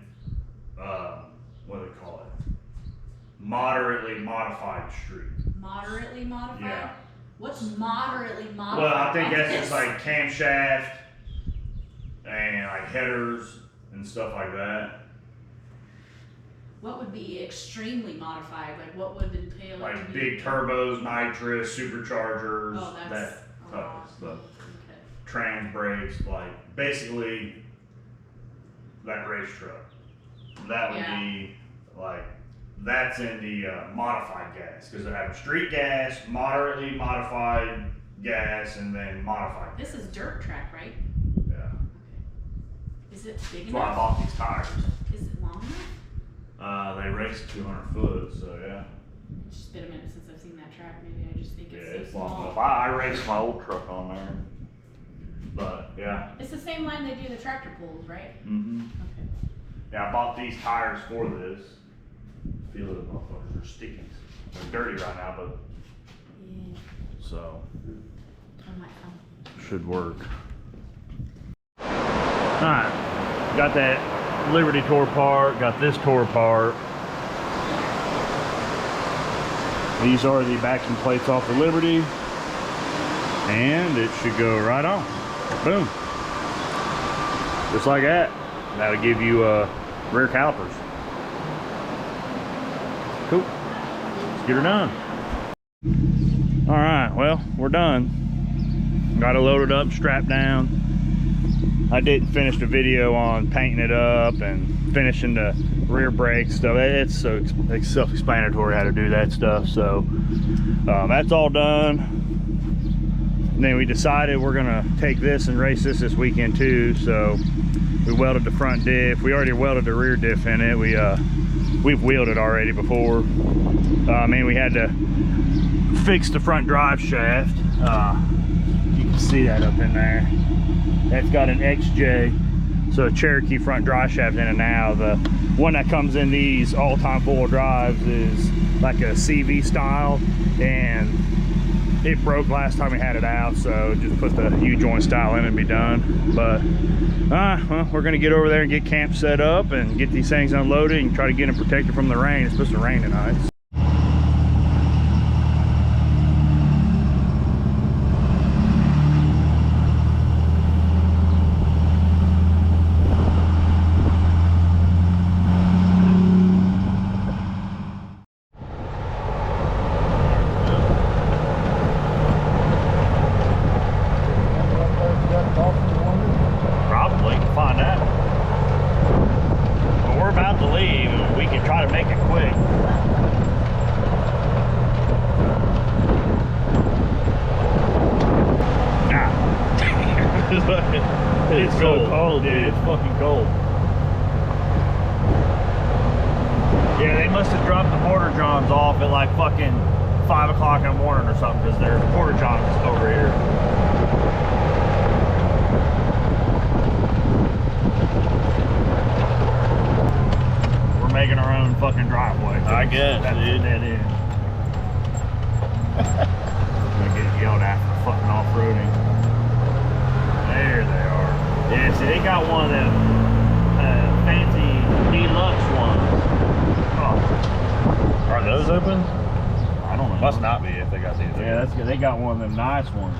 what do they call it? Moderately modified street. Moderately modified? Yeah. What's moderately modified? Well, I think that's just like camshaft and like headers and stuff like that. What would be extremely modified? Like what would entail? Like big turbos, nitrous, superchargers, that type of stuff. Okay. Trans brakes, like basically that race truck. That would be like, that's in the modified gas, because they have street gas, moderately modified gas, and then modified gas. This is dirt track, right? Yeah. Okay. Is it big That's why I enough? bought these tires. Is it long enough? They race 200 foot, so yeah. It's just been a minute since I've seen that track. Maybe I just think Yeah, it's it's so long small. enough. I raced my old truck on there. But yeah. It's the same line they do the tractor pulls, right? Mm-hmm. Okay. Yeah, I bought these tires for this. Feel it, motherfuckers are sticking. They're dirty right now, but Yeah. so I might come. should work. Alright, got that Liberty tore apart, got this tore apart. These are the backing plates off the Liberty, and it should go right on. Boom. Just like that. That'll give you rear calipers. Cool. Let's get her done. All right, well, we're done. Got it loaded up, strapped down. I didn't finish the video on painting it up and finishing the rear brakes stuff. It's so self-explanatory how to do that stuff. So that's all done. And then we decided we're gonna take this and race this weekend too. So we welded the front diff. We already welded the rear diff in it. We've wheeled it already before. And we had to fix the front drive shaft. You can see that up in there. That's got an XJ, so a Cherokee front drive shaft in it now. The one that comes in these all-time four-wheel drives is like a CV style, and it broke last time we had it out, so just put the U-joint style in and be done. But well, we're gonna get over there and get camp set up and get these things unloaded and try to get them protected from the rain. It's supposed to rain tonight. Probably, can find out. But we're about to leave, and we can try to make it quick. It's so cold, dude. It's fucking cold. Yeah, they must have dropped the porta johns off at like fucking 5 o'clock in the morning or something, because there's porta johns over here. We're making our own fucking driveway. I guess, dude. That is. Gonna get yelled at for fucking off-roading. There they are. Yeah, see, they got one of them fancy deluxe ones. Oh. Are those open? I don't know. Must not be if they got these. Yeah, that's good. They got one of them nice ones.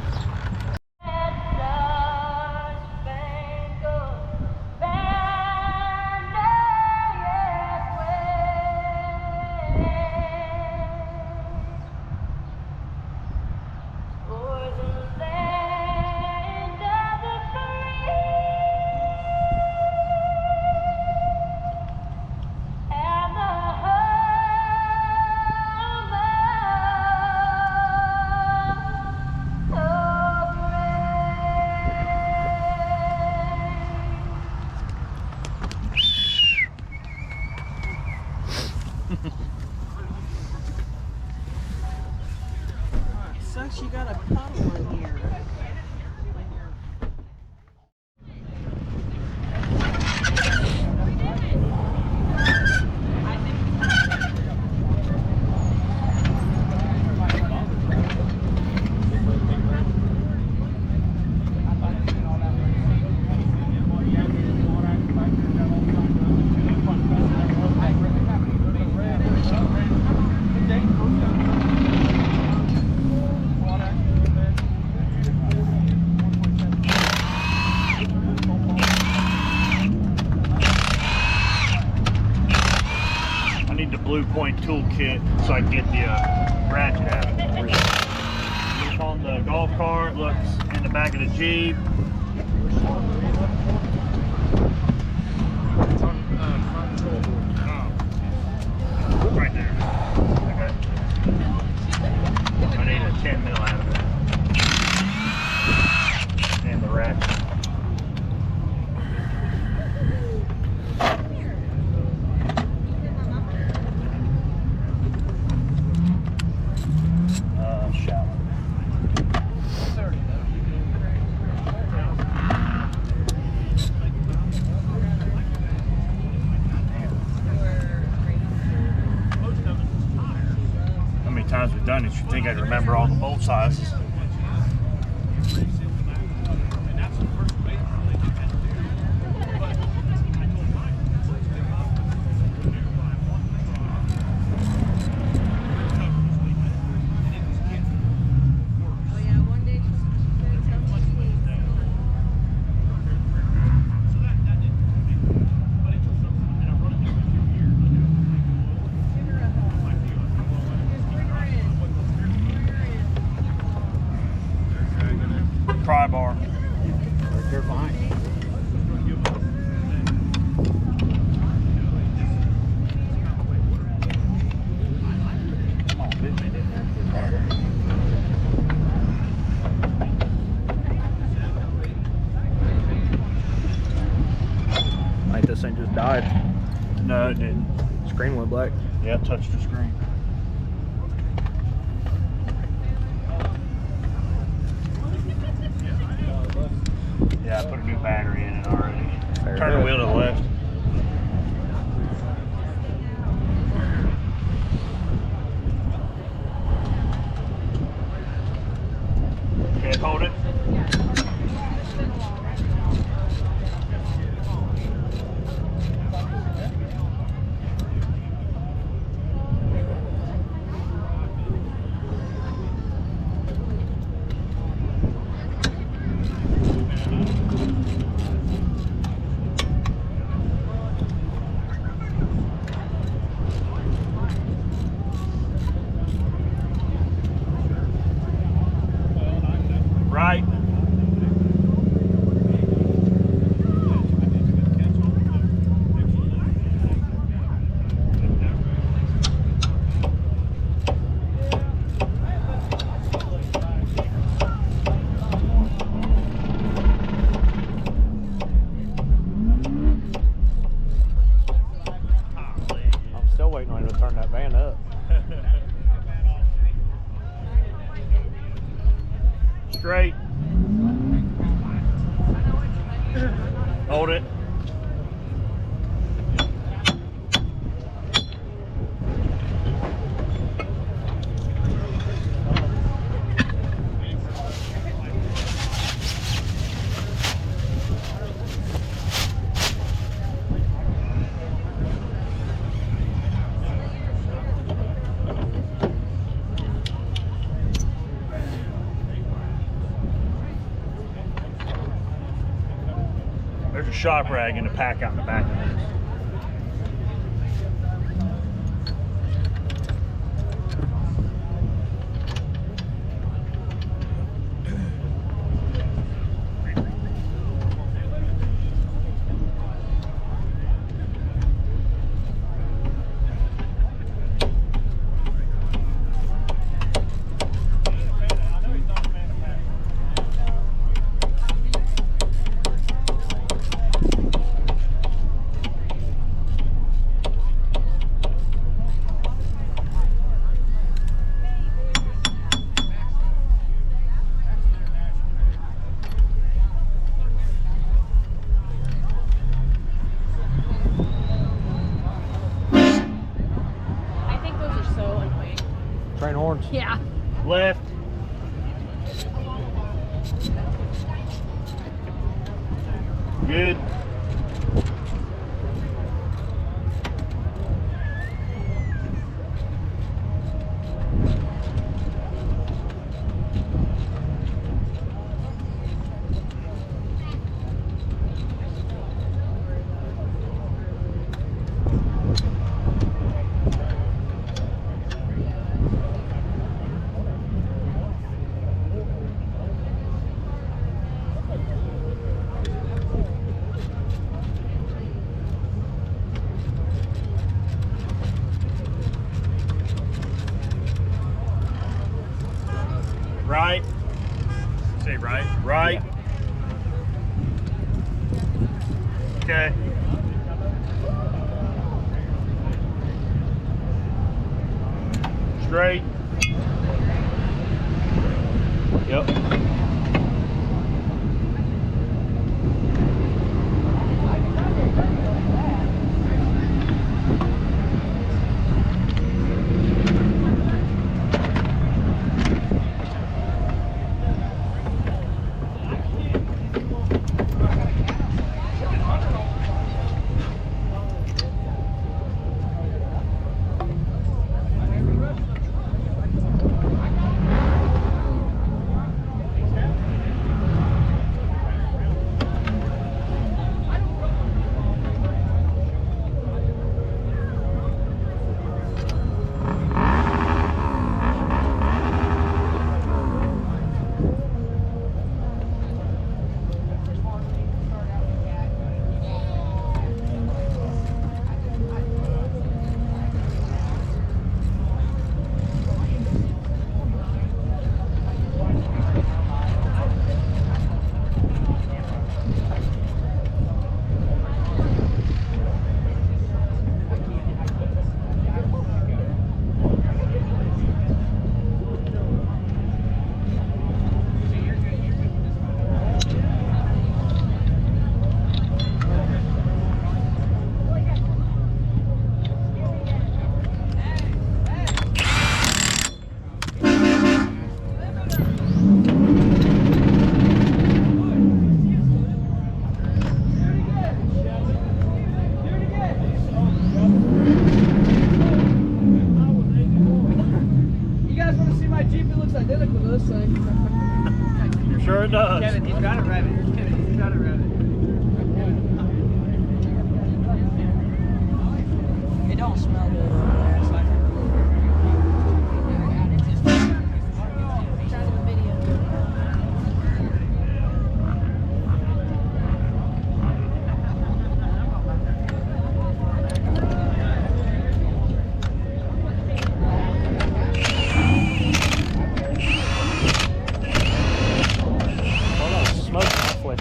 got a puddle in here. Blue point toolkit so I can get the ratchet out of it. Look on the golf cart, looks in the back of the Jeep. Right there. Okay. I need a 10 mil out of it. And the ratchet. Times we've done it, you'd think I'd remember all the bolt sizes. Pry bar. Right there behind you. Come on, bitch. I think this thing just died. No, it didn't. Screen went black. Yeah, touched the screen. Yeah, I put a new battery in it already. Fair Turn the enough. wheel to the left. Can't hold it. Right. I'm still waiting on him to turn that van up. Straight. Hold it. There's a shop rag in the pack out in the back of this. horns. Yeah. Left. Good. Right. Say right. Right. Okay. Straight. Yep. Sure it does. Kevin, he's got it right. Kevin, he's got it right. It don't smell good over there. It's like Try to do a video.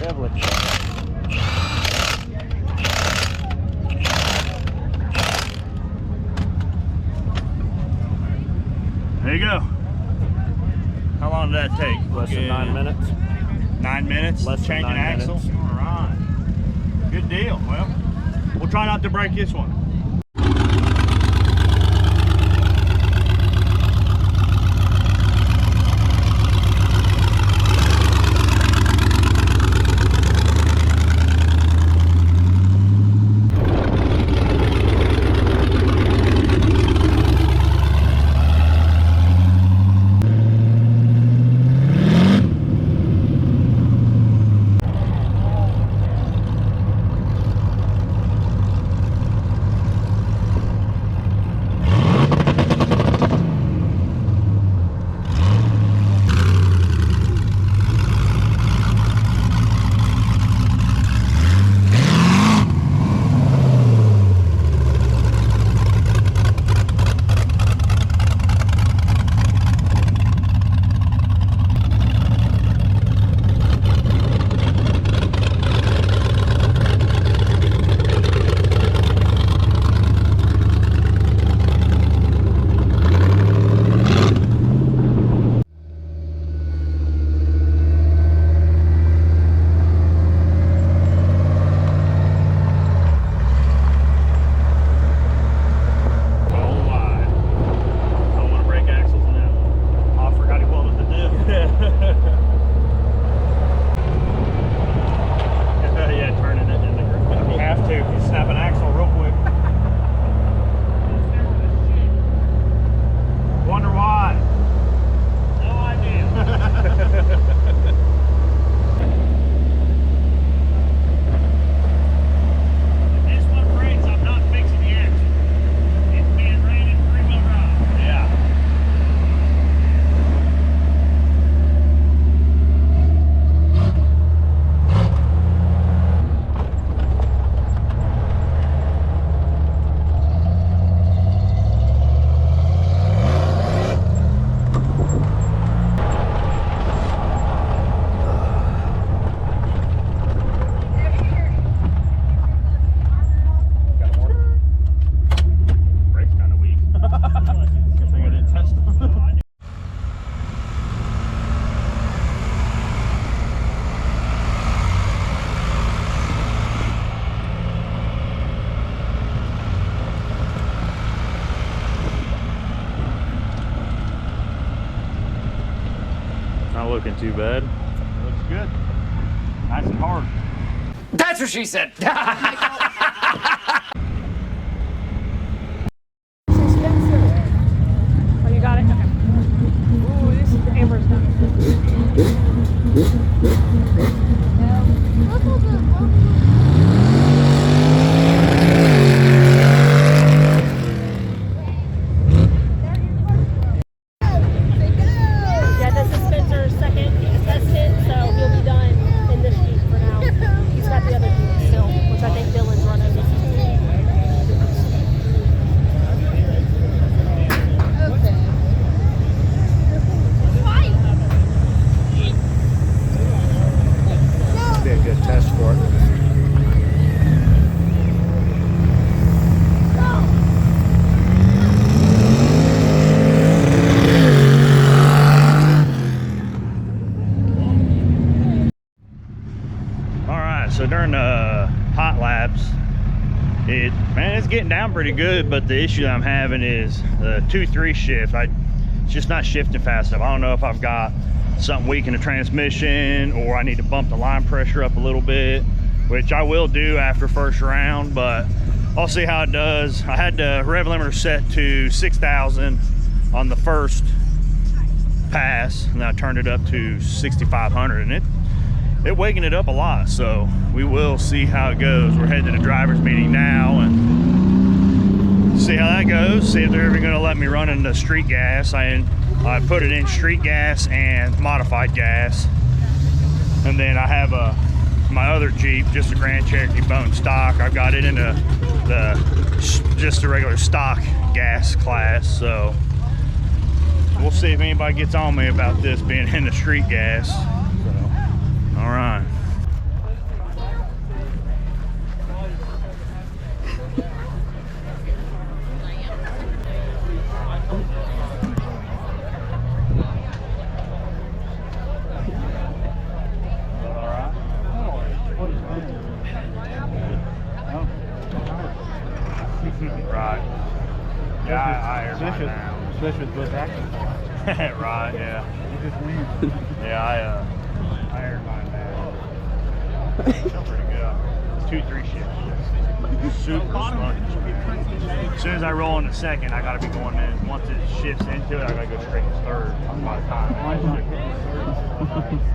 Heavily. There you go. How long did that take? Less than 9 minutes. 9 minutes? Less than Changing 9 axle? minutes. All right. Good deal. Well, we'll try not to break this one. looking too bad. Looks good. Nice and hard. That's what she said. Oh, you got it? Okay. Ooh, this is Amber's done. Yeah, this is Spencer's second test hit, so he'll be done in this Jeep for now. He's got the other Jeep still, which I think Dylan's running. Be a good test for it. All right, so during the hot laps, it's getting down pretty good, but the issue that I'm having is the 2-3 shift. It's just not shifting fast enough. I don't know if I've got something weak in the transmission, or I need to bump the line pressure up a little bit, which I will do after first round, but I'll see how it does. I had the rev limiter set to 6,000 on the first pass, and then I turned it up to 6,500, and it waking it up a lot, so we will see how it goes. We're heading to the driver's meeting now and see how that goes, see if they're ever gonna let me run into street gas. I put it in street gas and modified gas, and then I have my other Jeep, just a Grand Cherokee bone stock. I've got it in just a regular stock gas class, so we'll see if anybody gets on me about this being in the street gas. All right. Right. Yeah, I aired mine now. Especially with both axles. Right, yeah. You just win. Yeah, I aired mine now. Feel pretty good. 2-3 shifts. Super spongy. As soon as I roll in the second, I gotta be going in. Once it shifts into it, I gotta go straight to third. By the time.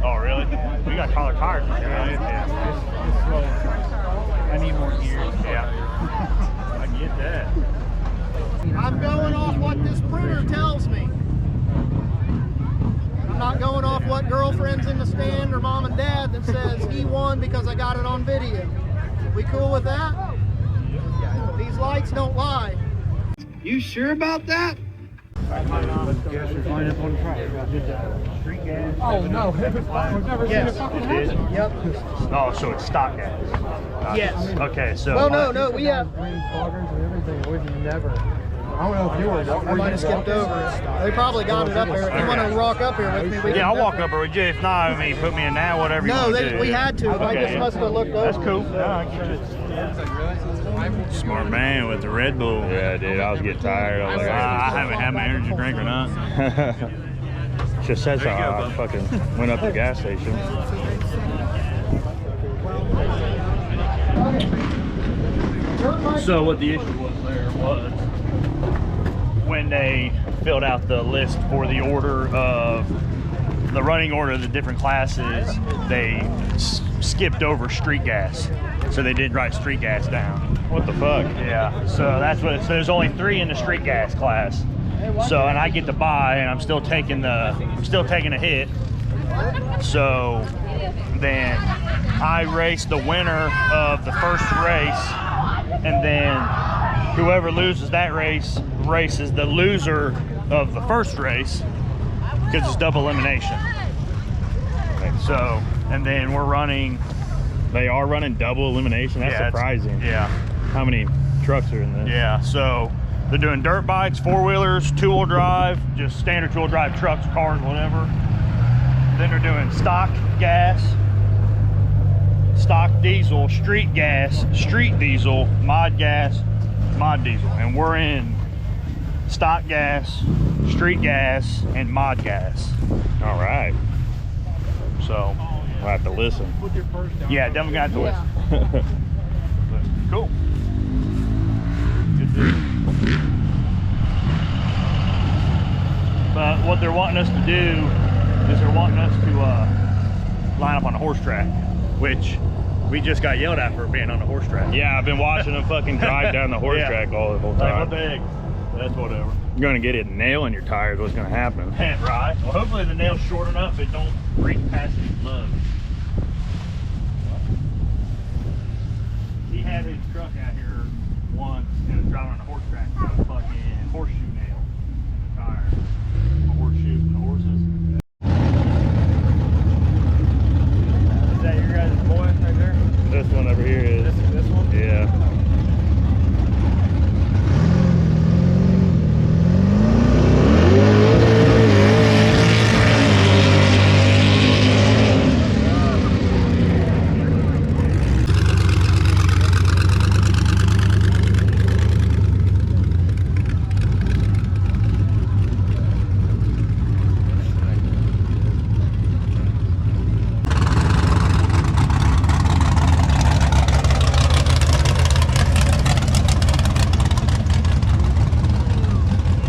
Oh, really? We got taller tires this year. It's slow. I need more gears. Yeah. I get that. I'm going off what this printer tells me. I'm not going off what girlfriend's in the stand or mom and dad that says he won because I got it on video. We cool with that? These lights don't lie. You sure about that? Oh, no. I've never seen it fucking happen. Yep. Oh, so it's stock gas. Yes. Okay, so. Well, no, we have. I don't know if you were. I might have skipped over it. They probably got it up there. If you want to walk up here with me, we can. Yeah, I'll walk up there with you. If not, I mean, put me in now, whatever you No, want to do. we had to. I just must have looked over. That's cool. I get you. Smart man with the Red Bull. Yeah, dude, I was getting tired. I was like, I haven't had my energy drink or not. just says I fucking went up to the gas station. So what the issue was there was when they filled out the list for the order of the running order of the different classes, they skipped over street gas. So they didn't write street gas down. What the fuck? Yeah, so that's what, so there's only 3 in the street gas class. So, and I get to buy, and I'm still taking a hit. So then I race the winner of the first race, and then whoever loses that race races the loser of the first race, because it's double elimination. So, and then we're running. They are running double elimination. That's surprising. Yeah. How many trucks are in this? Yeah. So they're doing dirt bikes, 4-wheelers, 2-wheel drive, just standard 2-wheel drive trucks, cars, whatever. Then they're doing stock gas, stock diesel, street gas, street diesel, mod gas, mod diesel. And we're in stock gas, street gas, and mod gas. All right. So We'll have to listen. Put your purse down. yeah, definitely got to listen. But, cool. Good deal. But what they're wanting us to do is they're wanting us to line up on the horse track, which we just got yelled at for being on the horse track. Yeah, I've been watching them fucking drive down the horse Yeah. track all the whole Like, time. what the heck? That's whatever. You're gonna get it nailing your tires. What's gonna happen? Right. Well, hopefully the nail's short enough it don't reach past his lug. He had his truck out here once and was driving on a horse track and got a fucking horseshoe nail in the tire. A horseshoe from the horses. Is that your guys' boy right there? This one over here is. This one? Yeah.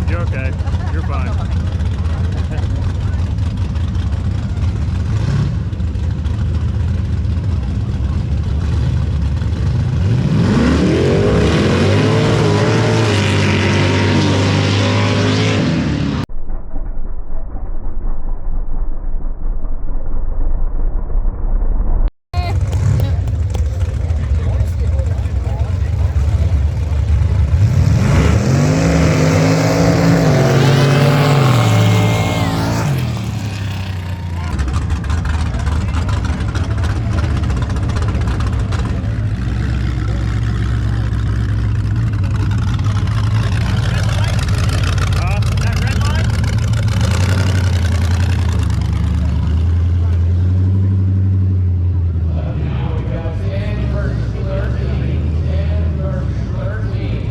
You're okay. You're fine.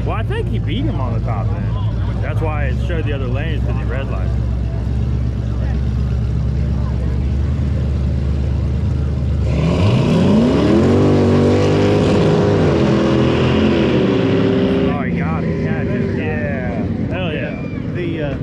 Well, I think he beat him on the top end. That's why it showed the other lanes because he red lighted. Oh, he got it. Yeah, just, yeah. Hell yeah. Yeah.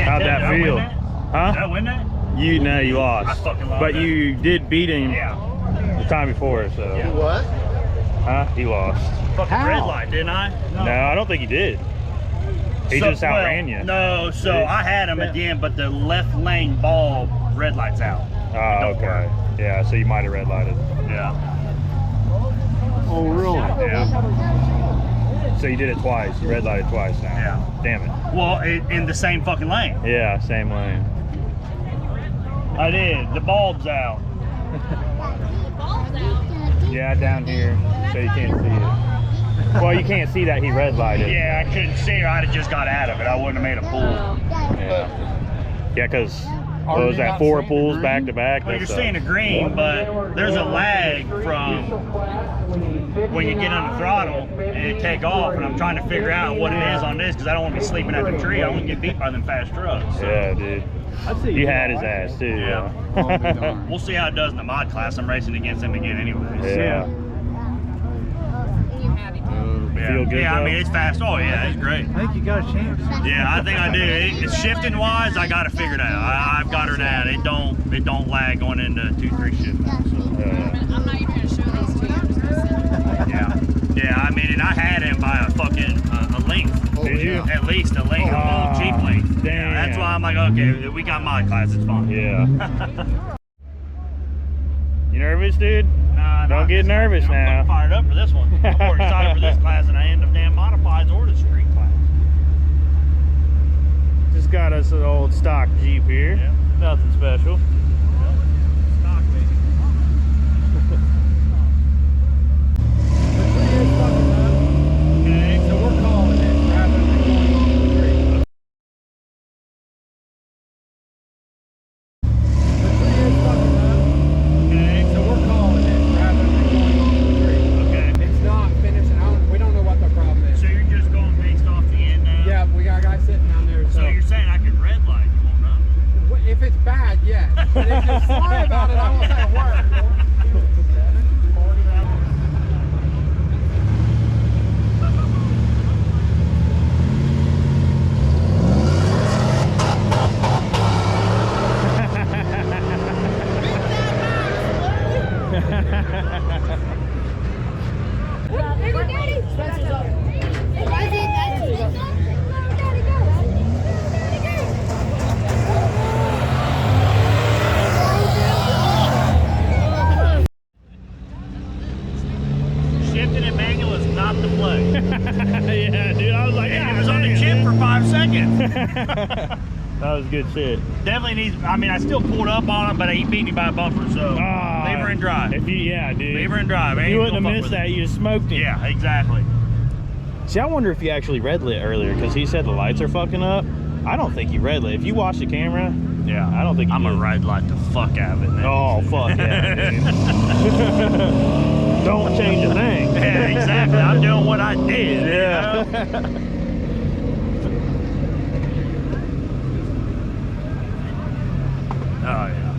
How'd that feel? Huh? Did I win that? You know you lost. I fucking love but that. you did beat him Yeah. the time before, so. Yeah. What? Huh? He lost. Fucking red light, didn't I? No, I don't think he did. He just outran you. No, so I had him at the end, but the left lane bulb red light's out. Oh, okay. Yeah, so you might have red lighted. Yeah. Oh, really? Yeah. So you did it twice. You red lighted twice now. Yeah. Damn it. Well, in the same fucking lane. Yeah, same lane. I did. The bulb's out. Yeah, down here, so you can't see it. Well, you can't see that he red lighted. Yeah, I couldn't see her. I'd have just got out of it. I wouldn't have made a pull. Yeah. Yeah, because what was that, 4 pulls back to back? Well, you're seeing a green, but there's a lag from when you get on the throttle and it take off, and I'm trying to figure out what it is on this because I don't want to be sleeping at the tree. I don't want to get beat by them fast trucks. So. Yeah, dude. You had his ass too. Yeah. We'll see how it does in the mod class. I'm racing against him again anyways. Yeah. Feel good, Yeah, I though? mean, it's fast. Oh, yeah, it's great. I think you got a chance. Yeah, I think I do. It's shifting wise, I got it figured out. I've got her down. It don't lag going into 2-3 shift. So. I'm not even gonna show these to you. I'm just gonna send them. Yeah, I mean, and I had him by a fucking a length. Did you? At least a length, a long cheap length. Damn. Yeah, that's why I'm like, okay, we got mod class, it's fine. Yeah. You nervous, dude? Nah, Don't get nervous I'm now. fucking fired up for this one. I'm more excited for this class than I am of damn modifieds or the street class. Just got us an old stock Jeep here. Yeah. Nothing special. Stock, baby. Okay, so we're calling it rather than going on the tree. Okay, so we're calling it rather than going on the tree. Okay. It's not finished, and we don't know what the problem is. So you're just going based off the end now? Yeah, we got a guy sitting down there. So you're saying I can red light, you won't know? If it's bad, yes. But if you're sorry about it, I won't say a word. Shifting and manual is not the play. Yeah, dude. I was like, And it was on the chip for 5 seconds. That was good shit. Definitely needs, I mean, I still pulled up on him, but he beat me by a bumper, so leave her in drive. If you, yeah, dude. Leave her in drive. If you wouldn't have missed that, you'd have smoked him. Yeah, exactly. See, I wonder if he actually red lit earlier because he said the lights are fucking up. I don't think he red lit. If you watch the camera, Yeah. I don't think I'm he gonna did. red light the fuck out of it now. Oh, fuck yeah, dude. Don't change a thing. Yeah, exactly. I'm doing what I did. Yeah. You know? Oh yeah.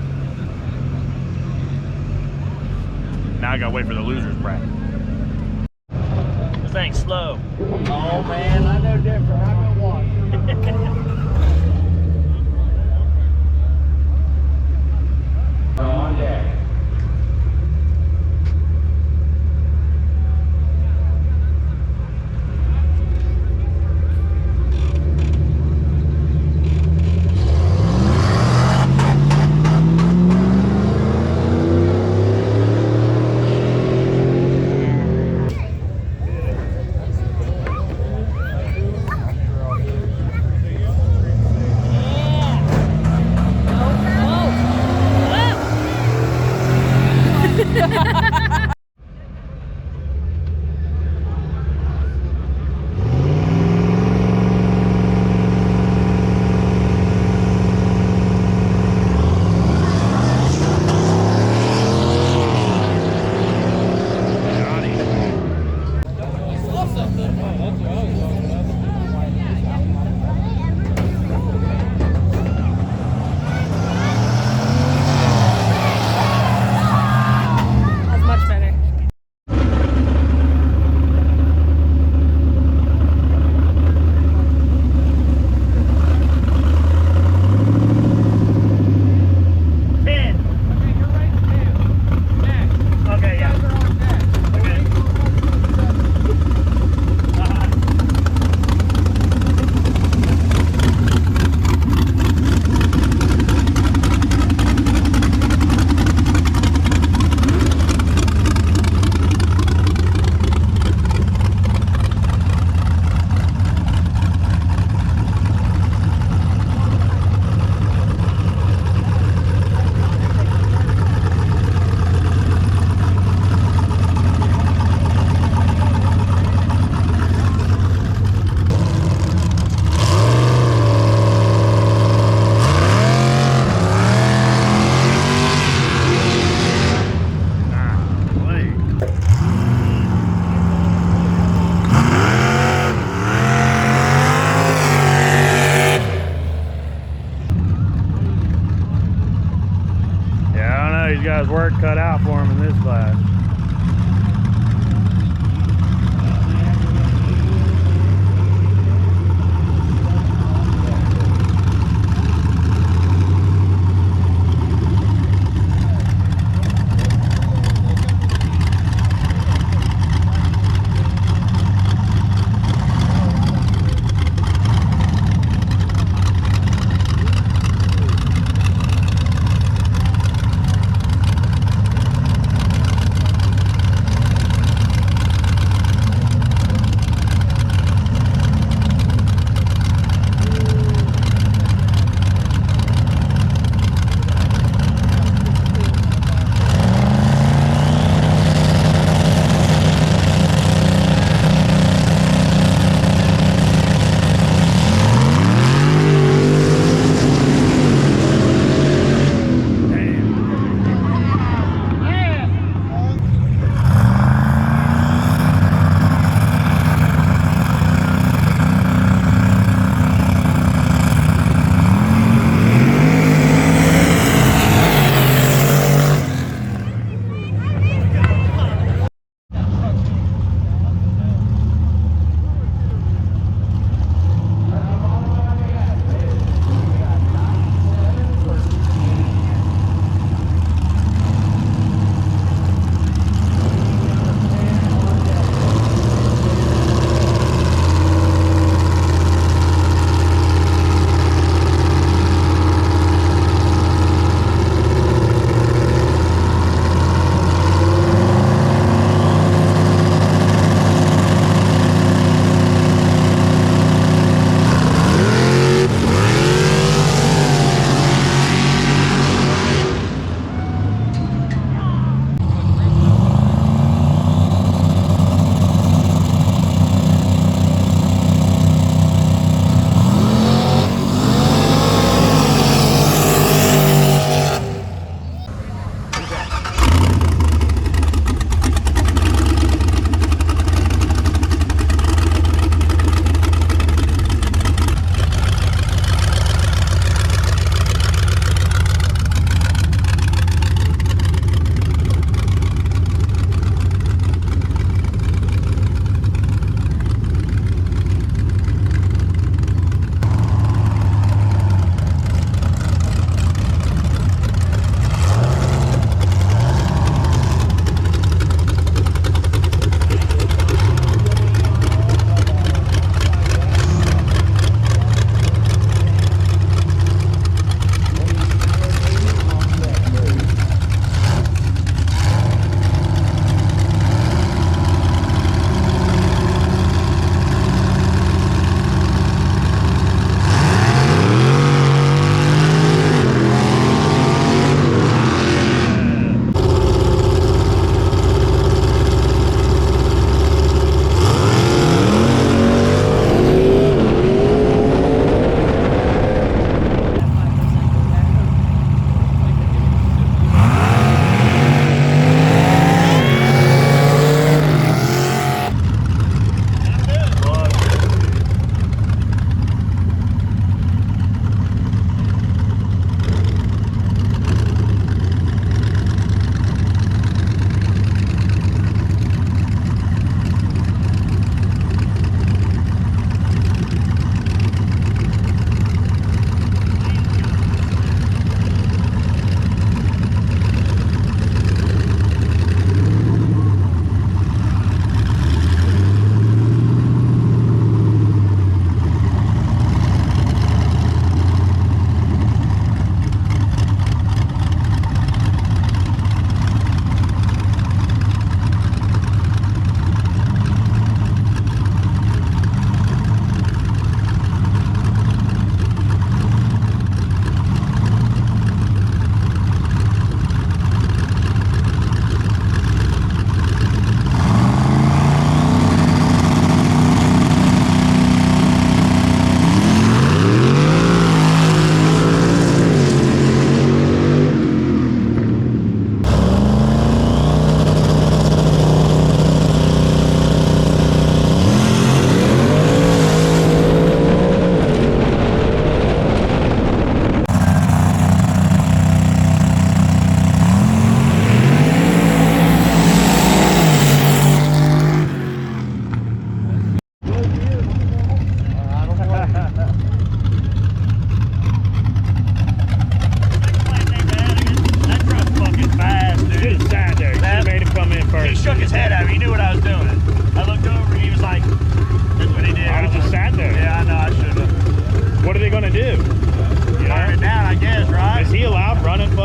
Now I gotta wait for the losers bracket. This thing's slow. Oh man, I know different. I've been watching. On deck. know he's got his work cut out for him in this class.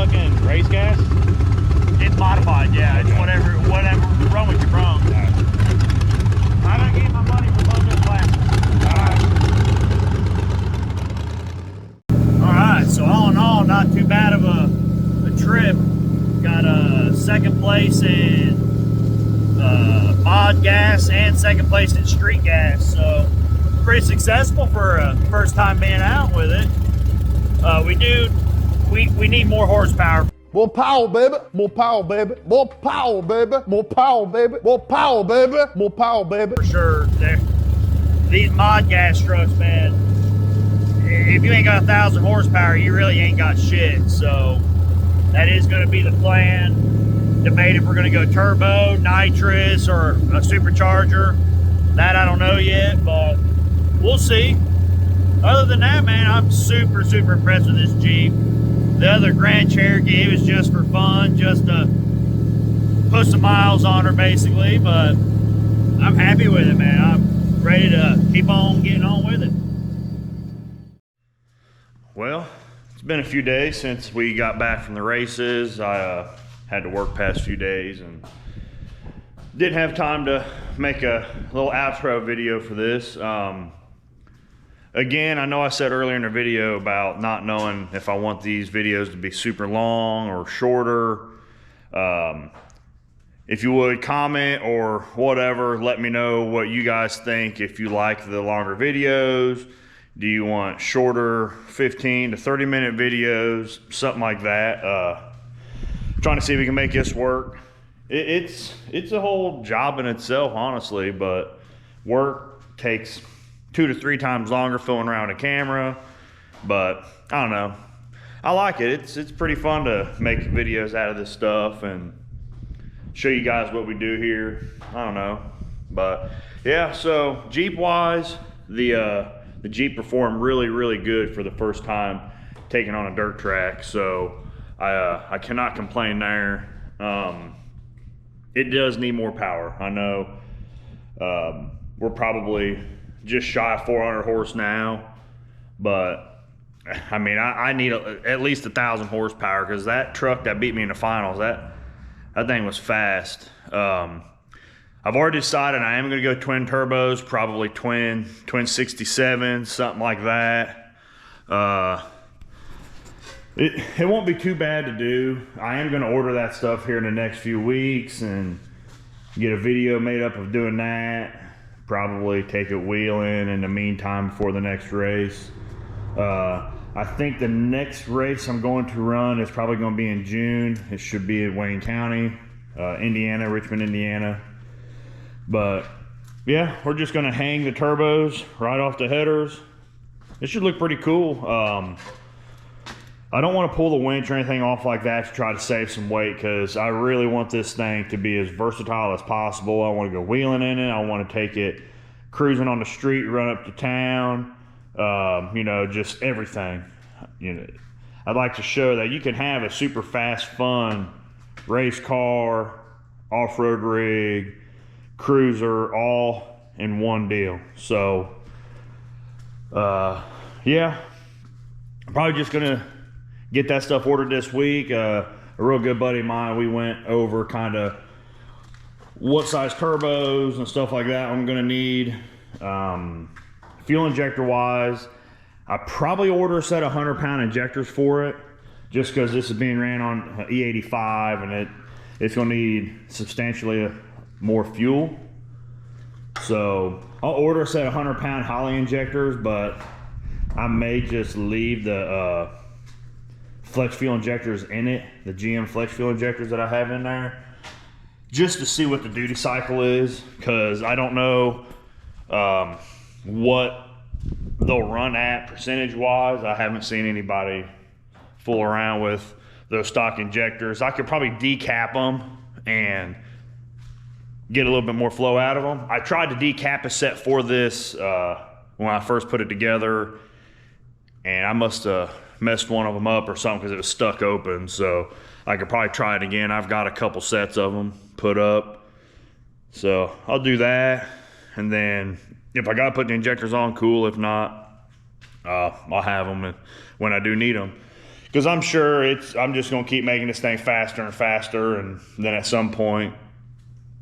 fucking race gas? It's modified, yeah. It's whatever run with your brung. I gotta get my money for both those classes. Alright, so all in all, not too bad of a trip. Got a second place in mod gas and second place in street gas. So pretty successful for a first time being out with it. We need more horsepower. More power, baby. More power, baby. More power, baby. More power, baby. More power, baby. More power, baby. For sure. These mod gas trucks, man, if you ain't got 1,000 horsepower, you really ain't got shit. So that is going to be the plan. Debate if we're going to go turbo, nitrous, or a supercharger. That I don't know yet, but we'll see. Other than that, man, I'm super impressed with this Jeep. The other Grand Cherokee, it was just for fun, just to put some miles on her, basically. But I'm happy with it, man. I'm ready to keep on getting on with it. Well, it's been a few days since we got back from the races. I had to work past few days and didn't have time to make a little outro video for this. Again, I know I said earlier in the video about not knowing if I want these videos to be super long or shorter. If you would comment or whatever, let me know what you guys think. If you like the longer videos, do you want shorter 15 to 30 minute videos, something like that. Trying to see if we can make this work. It's a whole job in itself, honestly, but work takes 2 to 3 times longer filming around a camera. But I don't know, I like it. It's pretty fun to make videos out of this stuff and show you guys what we do here. I don't know, but yeah. So Jeep wise, the Jeep performed really good for the first time taking on a dirt track. So I cannot complain there. It does need more power. I know we're probably just shy of 400 horse now, but I mean, I need at least 1,000 horsepower, because that truck that beat me in the finals, that thing was fast. I've already decided I am going to go twin turbos, probably twin 67, something like that. It won't be too bad to do. I am going to order that stuff here in the next few weeks and get a video made up of doing that. Probably take it wheeling in the meantime before the next race. I think the next race I'm going to run is probably going to be in June. It should be in Wayne County, Indiana, Richmond, Indiana. But yeah, we're just going to hang the turbos right off the headers. It should look pretty cool. I don't want to pull the winch or anything off like that to try to save some weight, because I really want this thing to be as versatile as possible. I want to go wheeling in it. I want to take it cruising on the street, run up to town, you know, just everything. You know, I'd like to show that you can have a super fast, fun race car, off-road rig, cruiser, all in one deal. So, yeah, I'm probably just gonna get that stuff ordered this week. A real good buddy of mine, we went over kind of what size turbos and stuff like that I'm gonna need. Fuel injector wise, I probably order a set of 100-pound injectors for it, just because this is being ran on E85 and it's gonna need substantially more fuel. So I'll order a set of 100-pound Holley injectors, but I may just leave the flex fuel injectors in it, the GM flex fuel injectors that I have in there, just to see what the duty cycle is, because I don't know what they'll run at percentage wise. I haven't seen anybody fool around with those stock injectors. I could probably decap them and get a little bit more flow out of them. I tried to decap a set for this when I first put it together, and I must have messed one of them up or something, because it was stuck open. So I could probably try it again. I've got a couple sets of them put up, so I'll do that. And then if I gotta put the injectors on, cool. If not, I'll have them when I do need them, because I'm sure I'm just gonna keep making this thing faster and faster, and then at some point,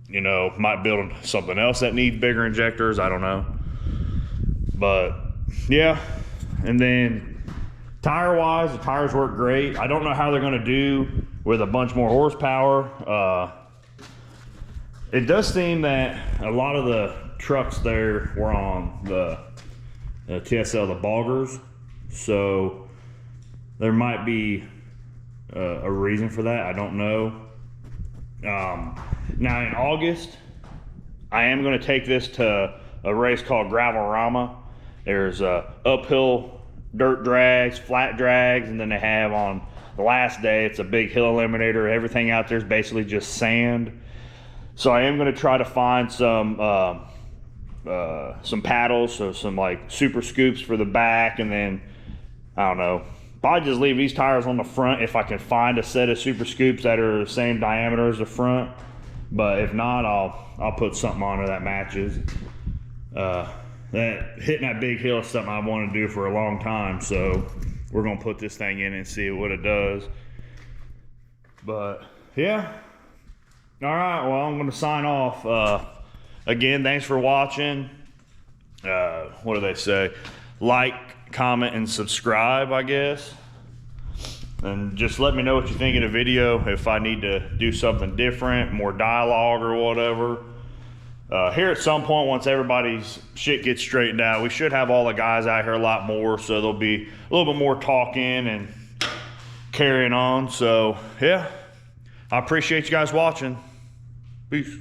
you know, might build something else that needs bigger injectors. I don't know, but yeah. And then tire wise, the tires work great. I don't know how they're gonna do with a bunch more horsepower. It does seem that a lot of the trucks there were on the TSL, the boggers, so there might be a reason for that. I don't know. Now in August, I am going to take this to a race called Gravel-Rama. There's uphill dirt drags, flat drags, and then they have on the last day, it's a big hill eliminator. Everything out there is basically just sand. So I am going to try to find some paddles, so some like super scoops for the back, and then I don't know, probably just leave these tires on the front if I can find a set of super scoops that are the same diameter as the front. But if not, I'll put something on there that matches. That hitting that big hill is something I want to do for a long time, so we're gonna put this thing in and see what it does. But yeah. All right, well, I'm gonna sign off. Again, thanks for watching. What do they say? Like, comment, and subscribe, I guess. And just let me know what you think of the video, if I need to do something different, more dialogue or whatever. Here at some point, once everybody's shit gets straightened out, we should have all the guys out here a lot more, so there'll be a little bit more talking and carrying on. So, yeah, I appreciate you guys watching. Peace.